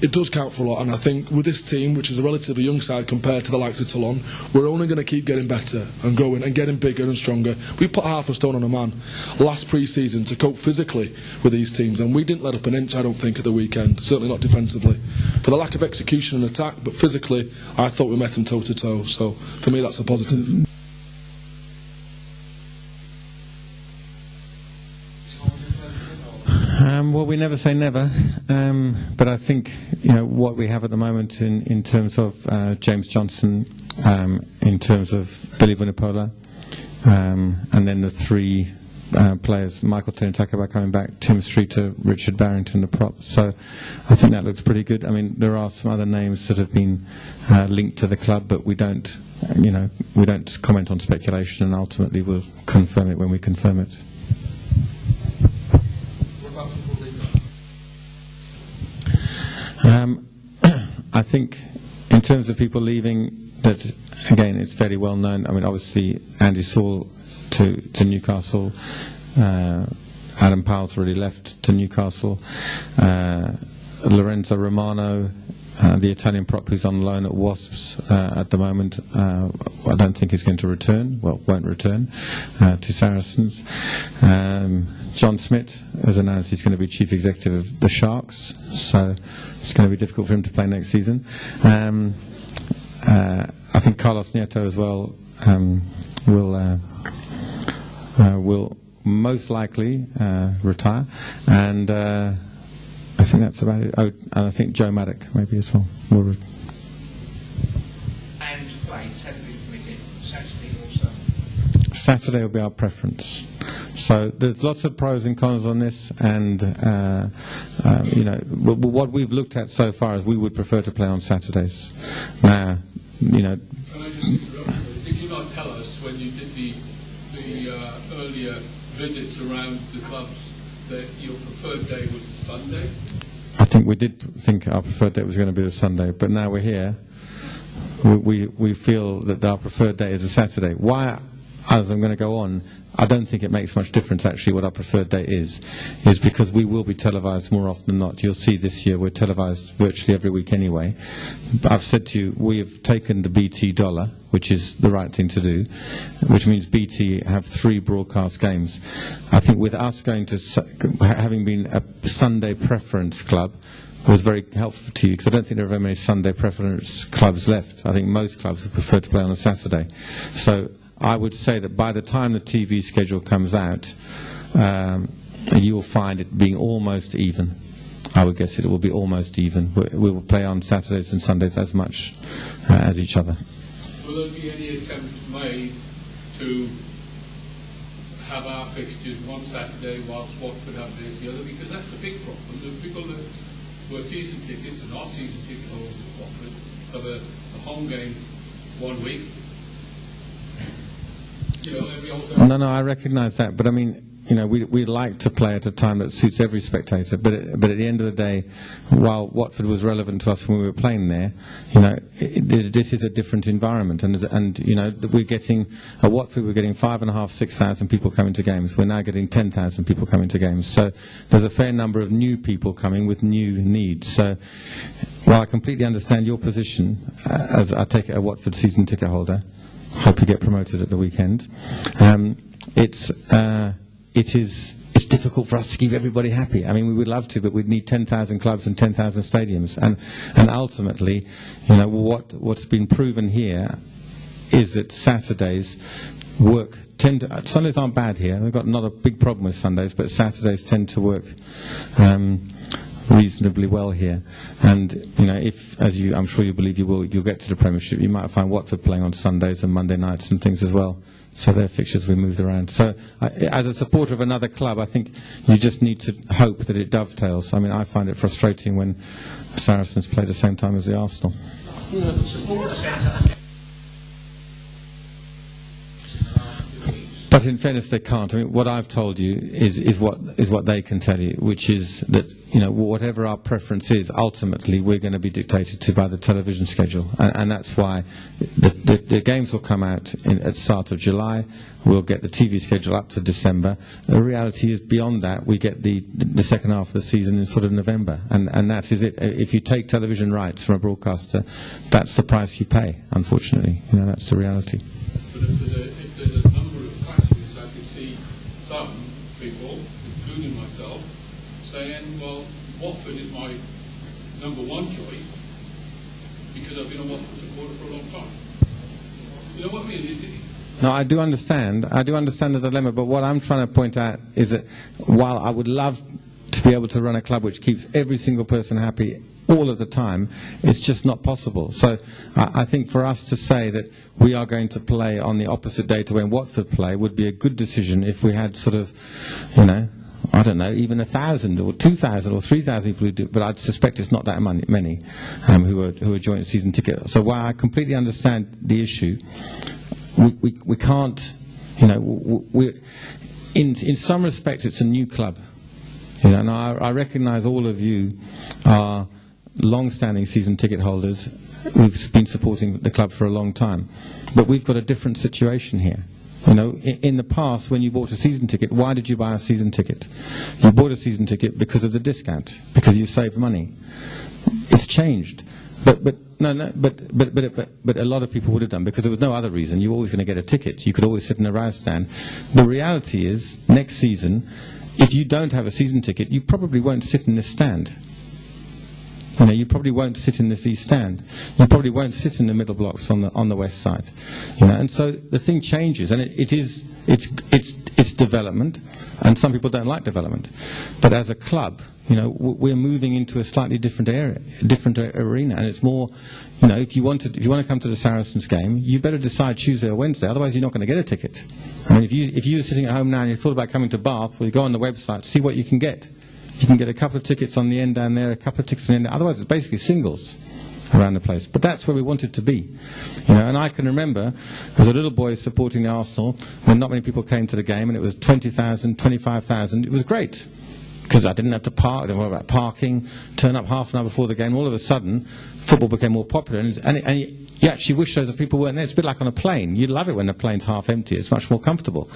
It does count for a lot, and I think with this team, which is a relatively young side compared to the likes of Toulon, we're only going to keep getting better and growing and getting bigger and stronger. We put half a stone on a man last pre-season to cope physically with these teams, and we didn't let up an inch, I don't think, at the weekend, certainly not defensively. For the lack of execution and attack, but physically, I thought we met them toe-to-toe, so for me that's a positive. Well, we never say never, but I think what we have at the moment in terms of James Johnson, in terms of Billy Vunipola, and then the 3 players, Michael Tinutakaba coming back, Tim Streeter, Richard Barrington, the prop. So I think that looks pretty good. I mean, there are some other names that have been linked to the club, but we don't comment on speculation, and ultimately we'll confirm it when we confirm it. I think in terms of people leaving, that again it's fairly well known. I mean, obviously Andy Saul to Newcastle, Adam Powell's already left to Newcastle, Lorenzo Romano, the Italian prop who's on loan at Wasps at the moment, I don't think he's going to return, won't return to Saracens. John Smith has announced he's going to be chief executive of the Sharks, so it's going to be difficult for him to play next season. I think Carlos Nieto as well will most likely retire, and I think that's about it. Oh, and I think Joe Maddock maybe as well. And flights have been committed Saturday also. Saturday will be our preference. So there's lots of pros and cons on this, and what we've looked at so far is we would prefer to play on Saturdays. Now, Can I just interrupt? Did you not tell us when you did the earlier visits around the clubs that your preferred day was the Sunday? I think we did think our preferred day was going to be the Sunday, but now we're here. We feel that our preferred day is a Saturday. Why? As I'm going to go on, I don't think it makes much difference actually what our preferred day is because we will be televised more often than not. You'll see this year we're televised virtually every week anyway. But I've said to you, we have taken the BT dollar, which is the right thing to do, which means BT have 3 broadcast games. I think with us going to, having been a Sunday preference club, was very helpful to you, because I don't think there are very many Sunday preference clubs left. I think most clubs would prefer to play on a Saturday. So I would say that by the time the TV schedule comes out, you'll find it being almost even. I would guess it will be almost even. We will play on Saturdays and Sundays as much as each other. Will there be any attempt made to have our fixtures one Saturday whilst Watford have theirs the other? Because that's the big problem. The people that were season tickets and not season ticket holders at Watford have a home game one week. No, I recognise that, but I mean, we like to play at a time that suits every spectator. But at the end of the day, while Watford was relevant to us when we were playing there, this is a different environment, and we're getting at Watford we're getting 5,500, 6,000 people coming to games. We're now getting 10,000 people coming to games. So there's a fair number of new people coming with new needs. So while I completely understand your position, as I take it a Watford season ticket holder, hope you get promoted at the weekend. It's difficult for us to keep everybody happy. I mean, we would love to, but we'd need 10,000 clubs and 10,000 stadiums. And ultimately, what's been proven here is that Saturdays Sundays aren't bad here. We've got not a big problem with Sundays, but Saturdays tend to work reasonably well here. And if, I'm sure you believe you'll get to the Premiership, you might find Watford playing on Sundays and Monday nights and things as well. So their fixtures we moved around. So as a supporter of another club, I think you just need to hope that it dovetails. I mean, I find it frustrating when Saracens play the same time as the Arsenal. But in fairness, they can't. I mean, what I've told you is what they can tell you, which is that whatever our preference is, ultimately we're going to be dictated to by the television schedule, and that's why the games will come out at the start of July. We'll get the TV schedule up to December. The reality is, beyond that, we get the second half of the season in sort of November, and that is it. If you take television rights from a broadcaster, that's the price you pay. Unfortunately, that's the reality. But if there's a number of clashes, I could see some people, including myself, saying, well, Watford is my number one choice because I've been a Watford supporter for a long time. You know what I mean? No, I do understand. I do understand the dilemma, but what I'm trying to point out is that while I would love to be able to run a club which keeps every single person happy all of the time, it's just not possible. So I think for us to say that we are going to play on the opposite day to when Watford play would be a good decision if we had sort of, I don't know, even 1,000 or 2,000 or 3,000 people who do, but I suspect it's not that many who are joint season ticket. So while I completely understand the issue, we can't, in some respects it's a new club. And I recognise all of you are long-standing season ticket holders who've been supporting the club for a long time. But we've got a different situation here. In the past, when you bought a season ticket, why did you buy a season ticket? You bought a season ticket because of the discount, because you saved money. It's changed. But a lot of people would have done because there was no other reason. You're always going to get a ticket. You could always sit in a round stand. The reality is, next season, if you don't have a season ticket, you probably won't sit in this stand. You probably won't sit in this east stand. You probably won't sit in the middle blocks on the west side. And so the thing changes, and it's development, and some people don't like development. But as a club, we're moving into a slightly different area, different arena, and it's more, if you want to come to the Saracens game, you better decide Tuesday or Wednesday. Otherwise, you're not going to get a ticket. I mean, if you're sitting at home now and you thought about coming to Bath, well, you go on the website, see what you can get. You can get a couple of tickets on the end down there, a couple of tickets on the end. Otherwise, it's basically singles around the place. But that's where we wanted to be. And I can remember, as a little boy supporting the Arsenal, when not many people came to the game, and it was 20,000, 25,000. It was great, because I didn't have to park. I didn't worry about parking, turn up half an hour before the game. All of a sudden, football became more popular. And you actually wish those people weren't there. It's a bit like on a plane. You love it when the plane's half empty. It's much more comfortable.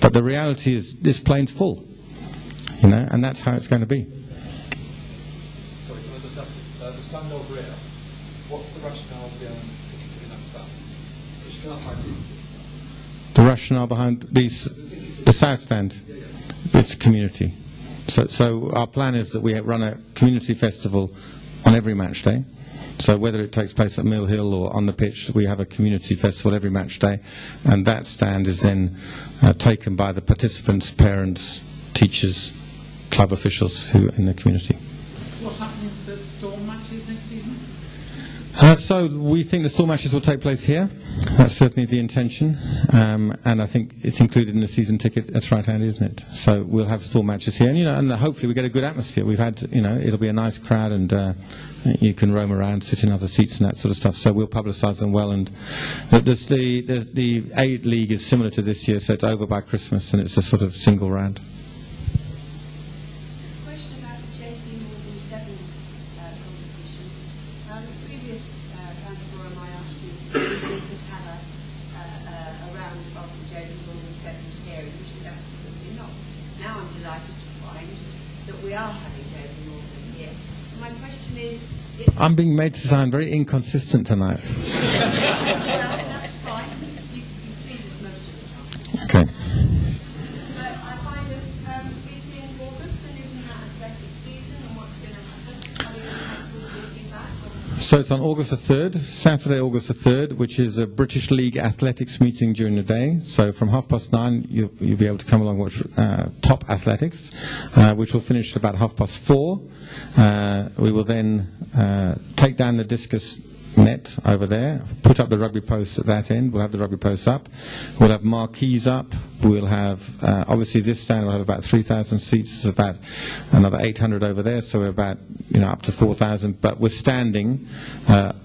But the reality is, this plane's full. And that's how it's going to be. Sorry, can I just ask, the stand over here, what's the rationale behind ticketing that stand? Because you can't find ticketing. The rationale behind the south stand, it's community. So our plan is that we run a community festival on every match day. So whether it takes place at Mill Hill or on the pitch, we have a community festival every match day, and that stand is then taken by the participants, parents, teachers, club officials who are in the community. What's happening for the Storm matches next season? So we think the Storm matches will take place here. That's certainly the intention, and I think it's included in the season ticket. That's right, Andy, isn't it? So we'll have Storm matches here, and hopefully we get a good atmosphere. We've had, it'll be a nice crowd, and you can roam around, sit in other seats and that sort of stuff. So we'll publicise them well. And the A League is similar to this year, so it's over by Christmas, and it's a sort of single round. I'm being made to sound very inconsistent tonight. That's fine. You please us most of the time. Okay. I find that it's in August, and isn't that athletic season, and what's going to happen? Are you looking back? So it's on August the 3rd, Saturday, August the 3rd, which is a British League athletics meeting during the day. So from 9:30, you'll be able to come along and watch top athletics, which will finish at about 4:30. We will then take down the discus net over there, put up the rugby posts at that end. We'll have the rugby posts up. We'll have marquees up. We'll have, obviously this stand will have about 3,000 seats. There's about another 800 over there, so we're about, up to 4,000. But we're standing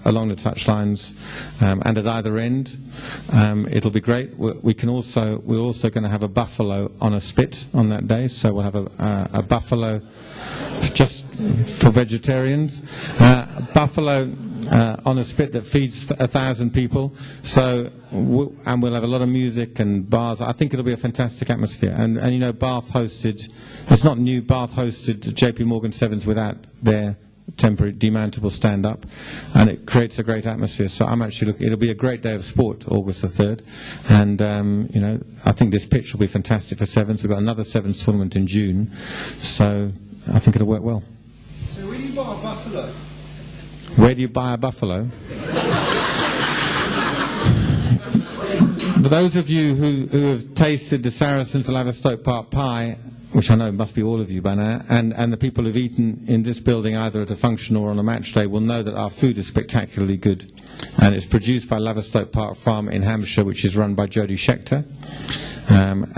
along the touchlines and at either end. It'll be great. We're also going to have a buffalo on a spit on that day, so we'll have a buffalo just for vegetarians. Buffalo on a spit that feeds 1,000 people. So, and we'll have a lot of music and bars. I think it'll be a fantastic atmosphere. And Bath hosted, it's not new, Bath hosted JP Morgan Sevens without their temporary demountable stand-up, and it creates a great atmosphere. So I'm actually looking, it'll be a great day of sport, August the 3rd. And, I think this pitch will be fantastic for Sevens. We've got another Sevens tournament in June. So I think it'll work well. So where do you buy a buffalo? Where do you buy a buffalo? For those of you who have tasted the Saracens Laverstoke Park pie, which I know must be all of you by now, and the people who've eaten in this building either at a function or on a match day will know that our food is spectacularly good. And it's produced by Laverstoke Park Farm in Hampshire, which is run by Jodie Schechter.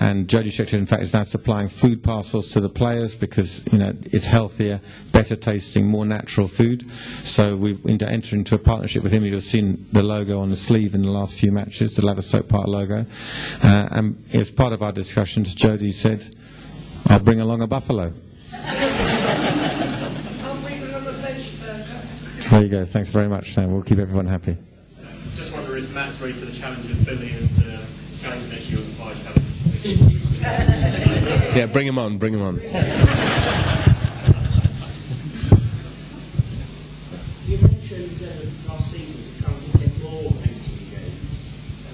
And Jodie Schechter, in fact, is now supplying food parcels to the players because, it's healthier, better tasting, more natural food. So we've entered into a partnership with him. You'll have seen the logo on the sleeve in the last few matches, the Laverstoke Park logo. And as part of our discussions, Jodie said, I'll bring along a buffalo. I'll bring along a veg burger. There you go. Thanks very much, Sam. We'll keep everyone happy. Just wonder if Matt's ready for the challenge of Billy and challenge next year on the pie challenge. Yeah, bring him on, bring him on. You mentioned last season that trying to get more 18 games.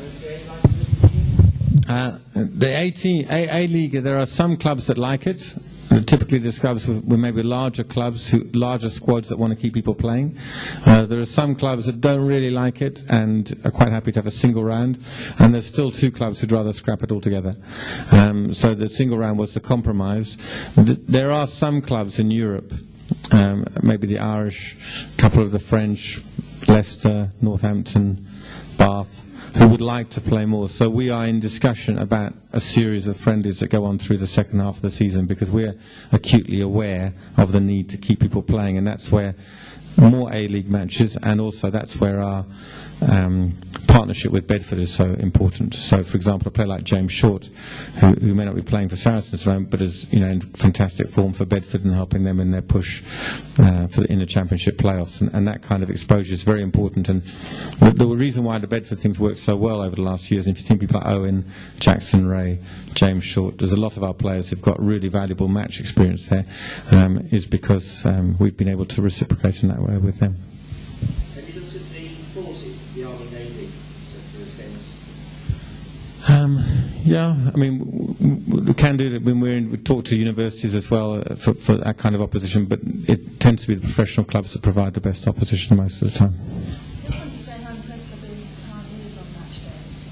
Is there any like the A-League, there are some clubs that like it. Typically there's clubs with maybe larger clubs, larger squads that want to keep people playing. There are some clubs that don't really like it and are quite happy to have a single round. And there's still 2 clubs who'd rather scrap it altogether. So the single round was the compromise. There are some clubs in Europe, maybe the Irish, a couple of the French, Leicester, Northampton, Bath, who would like to play more. So we are in discussion about a series of friendlies that go on through the second half of the season because we're acutely aware of the need to keep people playing, and that's where more A-League matches, and also that's where our partnership with Bedford is so important. So, for example, a player like James Short, who may not be playing for Saracens at the moment, but is in fantastic form for Bedford and helping them in their push in the Championship playoffs, and that kind of exposure is very important. And the reason why the Bedford things worked so well over the last years, and if you think people like Owen, Jackson Ray, James Short, there's a lot of our players who've got really valuable match experience there, is because we've been able to reciprocate in that way with them. Have you looked at the forces, the Army Navy, for those games? Yeah, I mean, we can do it when we talk to universities as well for that kind of opposition, but it tends to be the professional clubs that provide the best opposition most of the time. I wanted to say how impressed I've been with pioneers on match days,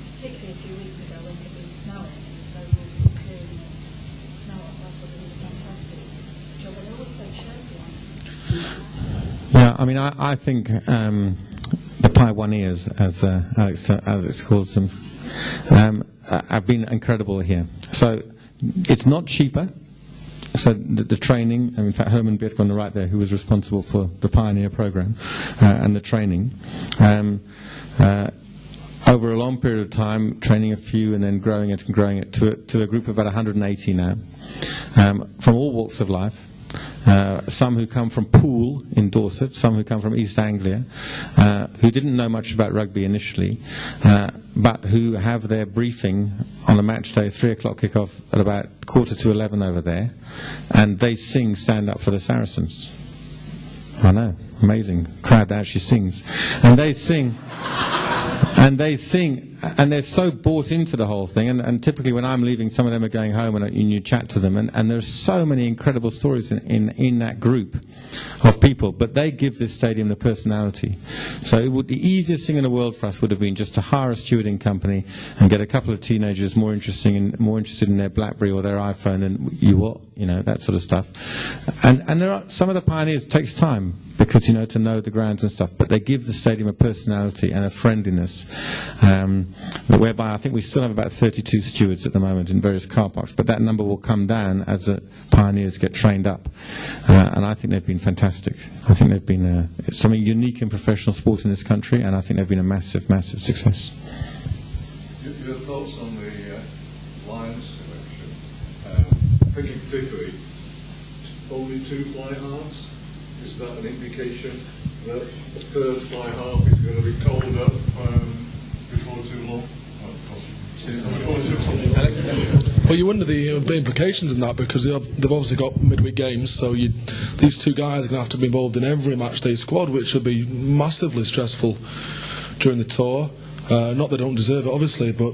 particularly a few weeks ago when it had been snowing and they were clearing the snow off. I thought they did a fantastic job, and they're always so chirpy. Yeah, I mean, I think the pioneers, as Alex calls them, have been incredible here. So it's not cheaper. So the training, and in fact Herman Bierk on the right there, who was responsible for the Pioneer program and the training, over a long period of time, training a few and then growing it to a group of about 180 now, from all walks of life. Some who come from Poole in Dorset, some who come from East Anglia, who didn't know much about rugby initially, but who have their briefing on a match day, 3 o'clock kick-off at about 11:15 over there, and they sing Stand Up for the Saracens. I know, amazing crowd that actually sings. And they sing... And they sing, and they're so bought into the whole thing, and typically when I'm leaving, some of them are going home, and you chat to them, and there's so many incredible stories in that group of people, but they give this stadium the personality. So the easiest thing in the world for us would have been just to hire a stewarding company and get a couple of teenagers more interested in their BlackBerry or their iPhone than that sort of stuff. And there are some of the pioneers, it takes time, because, to know the grounds and stuff, but they give the stadium a personality and a friendliness, whereby I think we still have about 32 stewards at the moment in various car parks, but that number will come down as the pioneers get trained up, and I think they've been fantastic. I think they've been something unique in professional sport in this country, and I think they've been a massive, massive success. Your thoughts on the Lions selection? Thinking particularly, only 2 fly halves? Is that an indication that the third fly half is going to be called up before too long? Well, you wonder the implications in that, because they've obviously got midweek games, so these 2 guys are going to have to be involved in every match day squad, which would be massively stressful during the tour. Not that they don't deserve it, obviously, but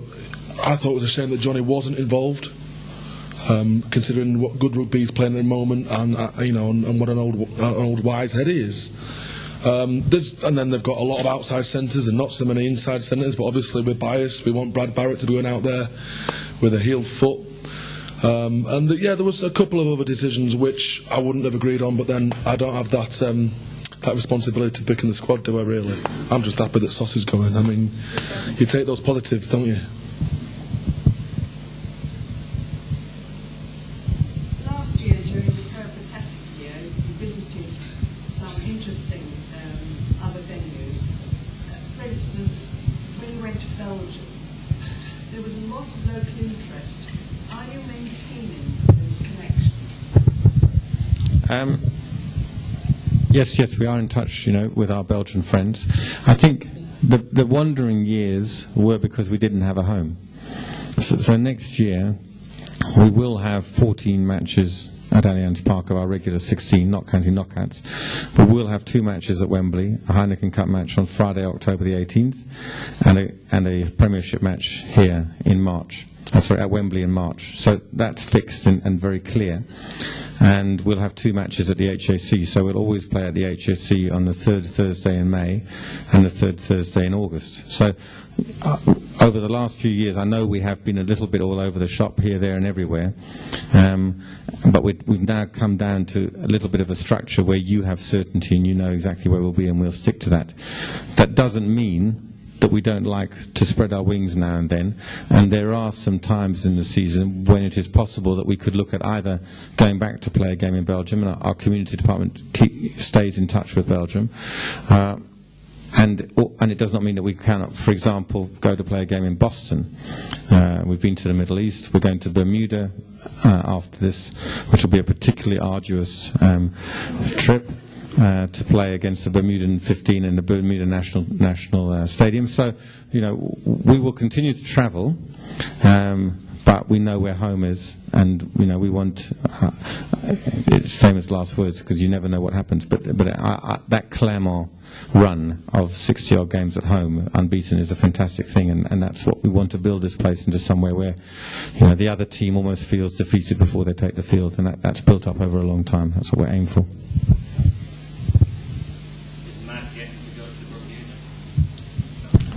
I thought it was a shame that Johnny wasn't involved. Considering what good rugby he's playing at the moment, and and what an old wise head he is. And then they've got a lot of outside centres and not so many inside centres, but obviously we're biased. We want Brad Barrett to be going out there with a heeled foot. There was a couple of other decisions which I wouldn't have agreed on, but then I don't have that responsibility to pick in the squad, do I really? I'm just happy that Sauce is going. I mean, you take those positives, don't you? Yes, we are in touch, with our Belgian friends. I think the wandering years were because we didn't have a home. So next year we will have 14 matches at Allianz Park of our regular 16, not counting knockouts. But we'll have 2 matches at Wembley, a Heineken Cup match on Friday, October the 18th, and a Premiership match here in March. At Wembley in March. So that's fixed and very clear. And we'll have 2 matches at the HAC, so we'll always play at the HAC on the 3rd Thursday in May and the 3rd Thursday in August. So over the last few years, I know we have been a little bit all over the shop, here, there and everywhere, but we've now come down to a little bit of a structure where you have certainty and you know exactly where we'll be, and we'll stick to that. That doesn't mean that we don't like to spread our wings now and then, and there are some times in the season when it is possible that we could look at either going back to play a game in Belgium, and our community department stays in touch with Belgium, and it does not mean that we cannot, for example, go to play a game in Boston. We've been to the Middle East, we're going to Bermuda after this, which will be a particularly arduous trip. To play against the Bermudan 15 in the Bermuda National Stadium. So, we will continue to travel, but we know where home is, and we want. It's famous last words, because you never know what happens. But that Clermont run of 60-odd games at home, unbeaten, is a fantastic thing, and that's what we want to build this place into somewhere where, the other team almost feels defeated before they take the field, and that's built up over a long time. That's what we're aiming for.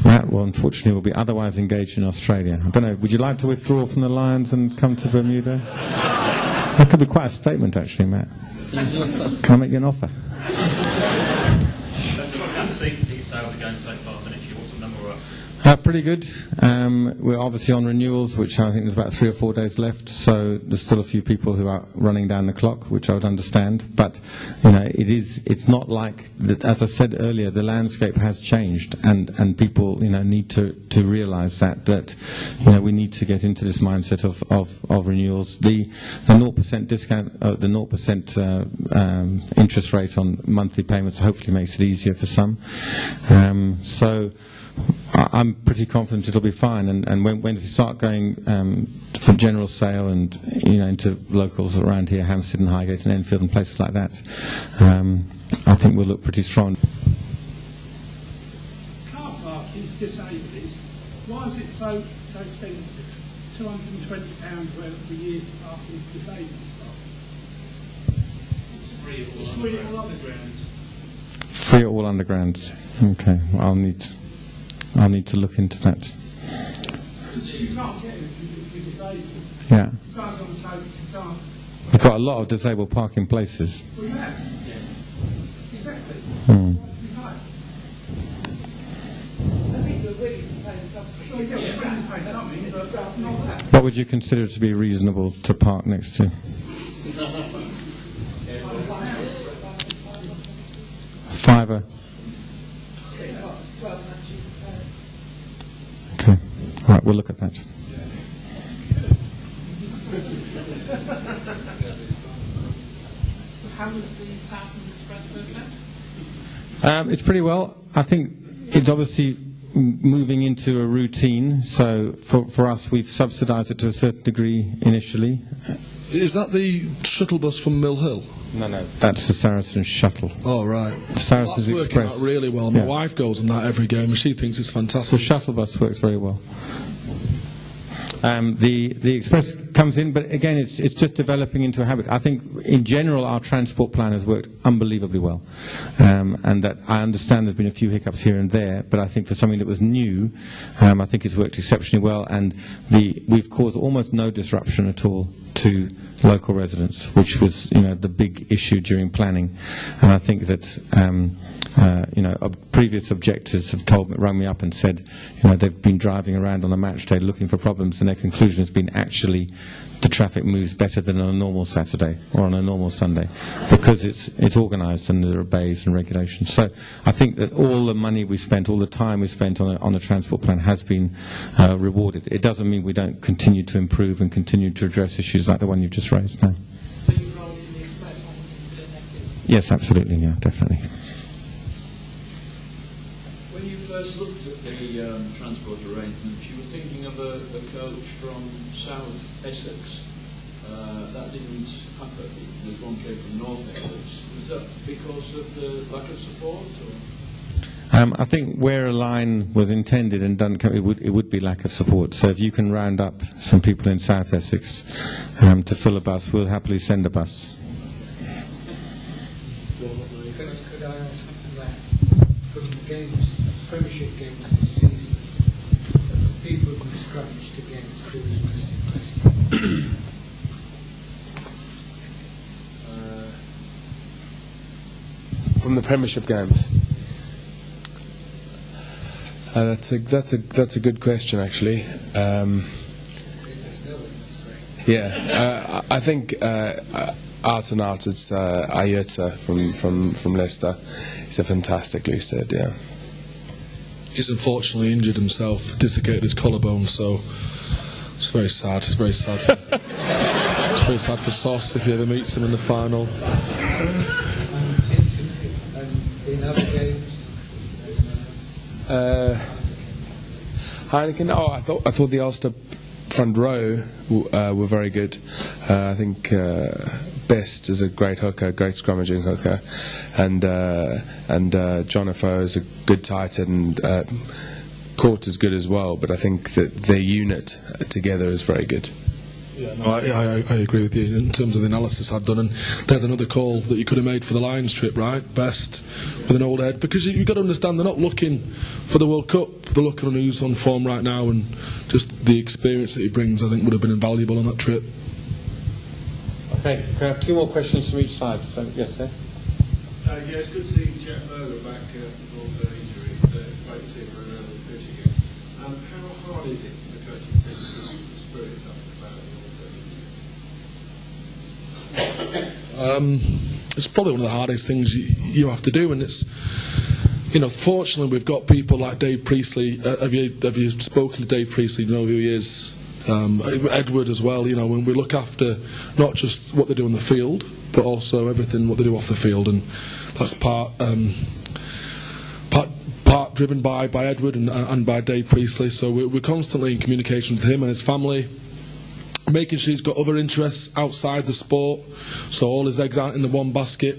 Matt, well, unfortunately, will be otherwise engaged in Australia. I don't know, would you like to withdraw from the Lions and come to Bermuda? That could be quite a statement, actually, Matt. Can I make you an offer? The season ticket sales are going so far for next year. What's the number we're up? Pretty good. We're obviously on renewals, which I think there's about 3 or 4 days left, so there's still a few people who are running down the clock, which I would understand. But, it's not like, as I said earlier, the landscape has changed, and people, need to realise that we need to get into this mindset of renewals. The 0% discount, the 0% interest rate on monthly payments hopefully makes it easier for some. So I'm pretty confident it'll be fine, and when we start going for general sale and into locals around here, Hampstead and Highgate and Enfield and places like that, I think we'll look pretty strong. Car parking disabled, why is it so expensive? £220 for a year to park in disabled spot. It's free It's free at all undergrounds. Free at all undergrounds. Okay, well, I'll need to look into that. You can't get it if you're disabled. Yeah. You can't go on the coach, you can't. We've got a lot of disabled parking places. Well, you have. Yeah. Exactly. Hmm. You have. I think we're willing to pay something. Well, yeah, we're willing to pay something, but not that. What would you consider to be reasonable to park next to? £5. Okay. All right, we'll look at that. How was the Saracens Express birthday? It's pretty well. I think it's obviously moving into a routine. So for us, we've subsidised it to a certain degree initially. Is that the shuttle bus from Mill Hill? No. That's the Saracens shuttle. Oh, right. The Saracens That's working Express. out really well. My Yeah. wife goes on that every game and she thinks it's fantastic. The shuttle bus works very well. The Express comes in, but again, it's just developing into a habit. I think, in general, our transport plan has worked unbelievably well, and that I understand there's been a few hiccups here and there, but I think for something that was new, I think it's worked exceptionally well, and we've caused almost no disruption at all to local residents, which was, the big issue during planning, and I think that. Previous objectors have rung me up and said, they've been driving around on a match day looking for problems, and their conclusion has been actually the traffic moves better than on a normal Saturday or on a normal Sunday because it's organised and there are bays and regulations. So I think that all the money we spent, all the time we spent on the transport plan has been rewarded. It doesn't mean we don't continue to improve and continue to address issues like the one you've just raised now. So you rolled in the Express on into next season? Yes, absolutely, yeah, definitely. When you first looked at the transport arrangements, you were thinking of a coach from South Essex. That didn't happen. There's one came from North Essex. Was that because of the lack of support? Or? I think where a line was intended and done, it would be lack of support. So if you can round up some people in South Essex to fill a bus, we'll happily send a bus. Could I ask that from the games, Premiership games this season, people have been scratched against who was most impressive? From the Premiership games. That's a good question, actually. I think out and out it's Ayerta from Leicester. He's a fantastic lucid, yeah. He's unfortunately injured himself, dislocated his collarbone, so it's very sad. It's very sad. It's very sad for Sauce if he ever meets him in the final. And in other games? Heineken. I thought the Ulster front row were very good. I think Best is a great hooker, great scrummaging hooker, and John O'Foe is a good tight end. Court is good as well, but I think that their unit together is very good. Yeah, no, I agree with you in terms of the analysis I've done, and there's another call that you could have made for the Lions trip, right? Best with an old head, because you've got to understand they're not looking for the World Cup, they're looking on who's on form right now, and just the experience that he brings I think would have been invaluable on that trip. Okay, can I have two more questions from each side? So, yes, sir. Yeah, it's good seeing Jack Berger back with all the injuries. It's great to see him around the pitch again. How hard is it for the coaching team to keep the spirits up about it? It's probably one of the hardest things you have to do, and it's, fortunately we've got people like Dave Priestley. Have you spoken to Dave Priestley? You know who he is? Edward as well. When we look after not just what they do on the field, but also everything what they do off the field, and that's part driven by Edward and by Dave Priestley. So we're constantly in communication with him and his family, making sure he's got other interests outside the sport, so all his eggs aren't in the one basket.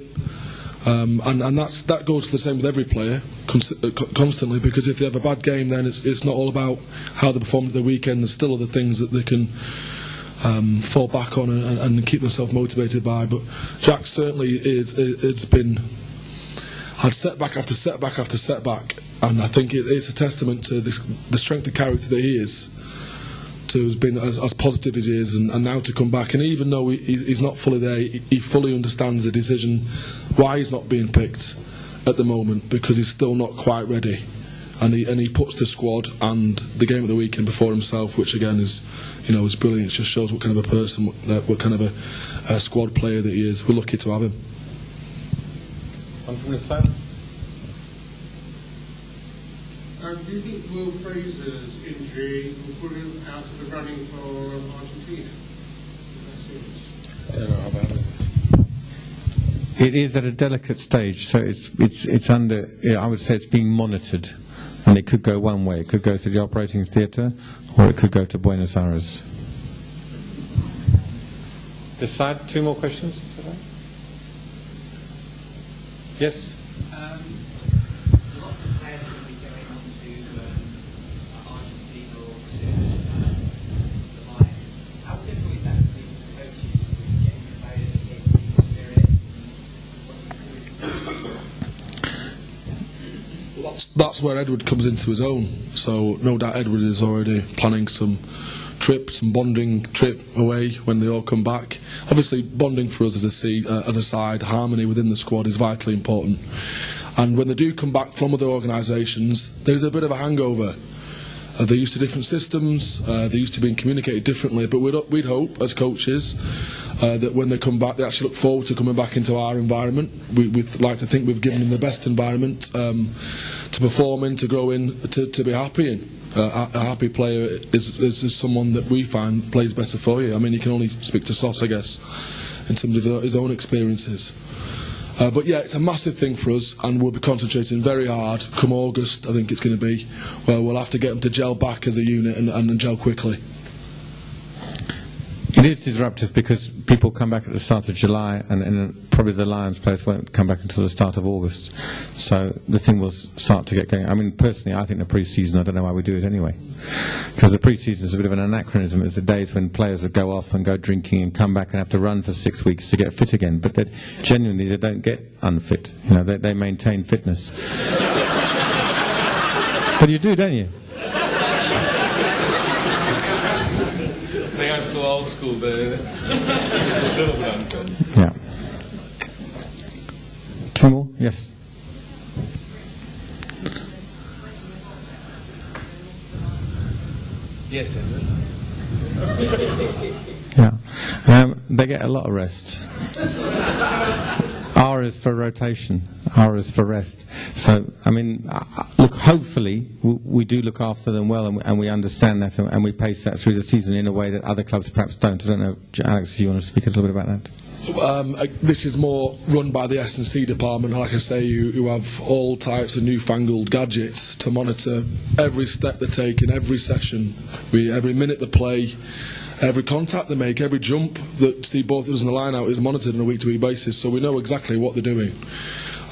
And that goes the same with every player constantly, because if they have a bad game, then it's not all about how they performed at the weekend. There's still other things that they can fall back on and keep themselves motivated by. But Jack certainly had setback after setback after setback, and I think it's a testament to the strength of character that he is, to have been as positive as he is, and now to come back. And even though he's not fully there, he fully understands the decision why he's not being picked at the moment, because he's still not quite ready. And he puts the squad and the game of the weekend before himself, which again is brilliant. It just shows what kind of a person, what kind of a squad player that he is. We're lucky to have him. One from this side. Do you think Will Fraser's injury will put him out of the running for Argentina? I don't know how bad it is. It is at a delicate stage, so it's under. I would say it's being monitored, and it could go one way. It could go to the operating theatre, or it could go to Buenos Aires. This side, 2 more questions. Yes. That's where Edward comes into his own. So no doubt Edward is already planning some bonding trip away when they all come back. Obviously, bonding for us as a side, harmony within the squad is vitally important. And when they do come back from other organisations, there's a bit of a hangover. They're used to different systems, they're used to being communicated differently, but we'd hope, as coaches, that when they come back, they actually look forward to coming back into our environment. We'd like to think we've given them the best environment to perform in, to grow in, to be happy in. A happy player is someone that we find plays better for you. I mean, you can only speak to Sauce, I guess, in terms of his own experiences. But yeah, it's a massive thing for us, and we'll be concentrating very hard. Come August, I think it's going to be, well, we'll have to get them to gel back as a unit and gel quickly. It is disruptive because people come back at the start of July, and probably the Lions players won't come back until the start of August. So the thing will start to get going. I mean, personally, I think the pre-season, I don't know why we do it anyway. Because the pre-season is a bit of an anachronism. It's the days when players would go off and go drinking and come back and have to run for 6 weeks to get fit again. But genuinely, they don't get unfit. They maintain fitness. But you do, don't you? I'm so old school, but a little bit unfit. Yeah. 2 more? Yes. Yes, Edward. Yeah. They get a lot of rest. R is for rotation. R is for rest. So, I mean, look, hopefully we do look after them well, and we understand that, and we pace that through the season in a way that other clubs perhaps don't. I don't know, Alex, do you want to speak a little bit about that? This is more run by the S&C department. Like I say, you have all types of newfangled gadgets to monitor every step they take in every session, every minute they play. Every contact they make, every jump that Steve Borthwick does in the line-out is monitored on a week-to-week basis, so we know exactly what they're doing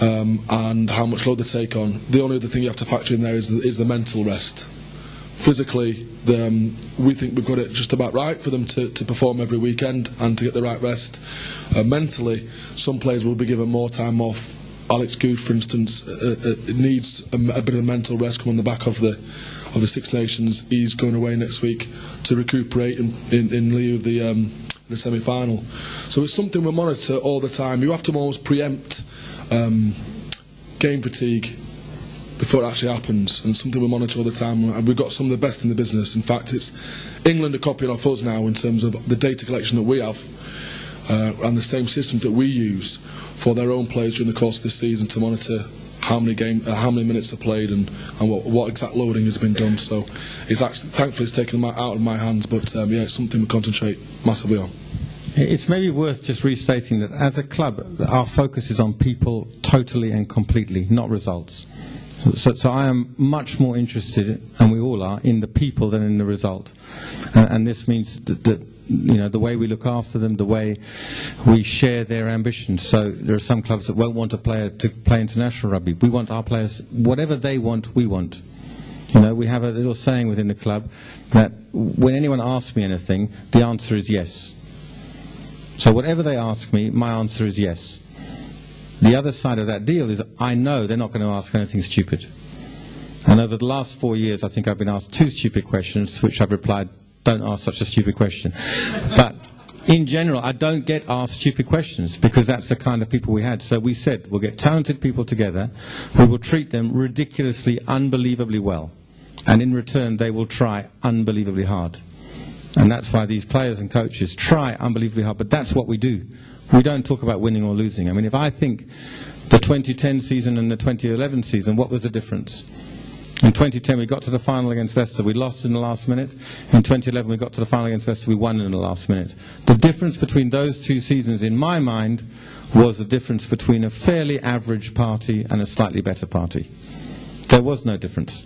and how much load they take on. The only other thing you have to factor in there is the mental rest. Physically, we think we've got it just about right for them to perform every weekend and to get the right rest. Mentally, some players will be given more time off. Alex Good, for instance, needs a bit of mental rest coming on the back of the Six Nations. He's going away next week to recuperate in lieu of the semi-final. So it's something we monitor all the time. You have to almost preempt game fatigue before it actually happens, and something we monitor all the time. And we've got some of the best in the business. In fact, England are copying off us now in terms of the data collection that we have and the same systems that we use for their own players during the course of this season to monitor how many minutes are played and what exact loading has been done. So it's actually, thankfully, it's taken out of my hands, but yeah, it's something we concentrate massively on. It's maybe worth just restating that as a club, our focus is on people totally and completely, not results. So I am much more interested, and we all are, in the people than in the result. And this means that the way we look after them, the way we share their ambitions. So there are some clubs that won't want a player to play international rugby. We want our players, whatever they want, we want. We have a little saying within the club that when anyone asks me anything, the answer is yes. So whatever they ask me, my answer is yes. The other side of that deal is I know they're not going to ask anything stupid. And over the last 4 years, I think I've been asked 2 stupid questions, to which I've replied, don't ask such a stupid question. But in general, I don't get asked stupid questions, because that's the kind of people we had. So we said, we'll get talented people together, we will treat them ridiculously, unbelievably well. And in return, they will try unbelievably hard. And that's why these players and coaches try unbelievably hard. But that's what we do. We don't talk about winning or losing. I mean, if I think the 2010 season and the 2011 season, what was the difference? In 2010, we got to the final against Leicester. We lost in the last minute. In 2011, we got to the final against Leicester. We won in the last minute. The difference between those 2 seasons, in my mind, was the difference between a fairly average party and a slightly better party. There was no difference.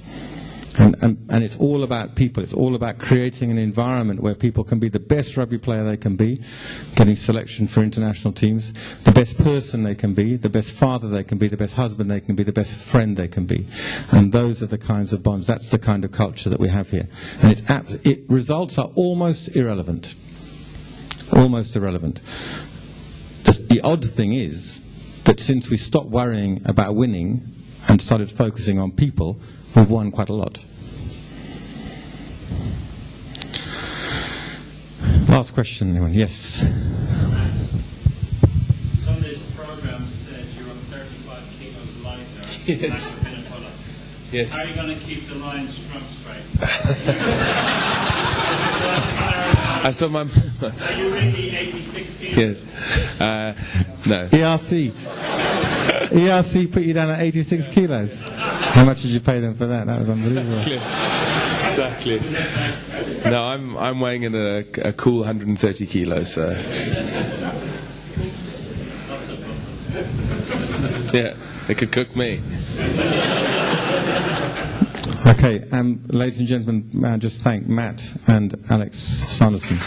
And it's all about people. It's all about creating an environment where people can be the best rugby player they can be, getting selection for international teams, the best person they can be, the best father they can be, the best husband they can be, the best friend they can be. And those are the kinds of bonds. That's the kind of culture that we have here. And results are almost irrelevant. Almost irrelevant. The odd thing is that since we stopped worrying about winning and started focusing on people, we've won quite a lot. Last question, anyone? Yes. Sunday's programme said you're on 35 kilos lighter. Yes. Than a pull-up. Yes. How are you going to keep the line scrum straight? I saw my... Are you really 86 kilos? Yes. No. ERC put you down at 86 kilos. How much did you pay them for that? That was unbelievable. Exactly. No, I'm weighing in a cool 130 kilos. So. Yeah, they could cook me. Okay, ladies and gentlemen, may I just thank Matt and Alex Sanderson.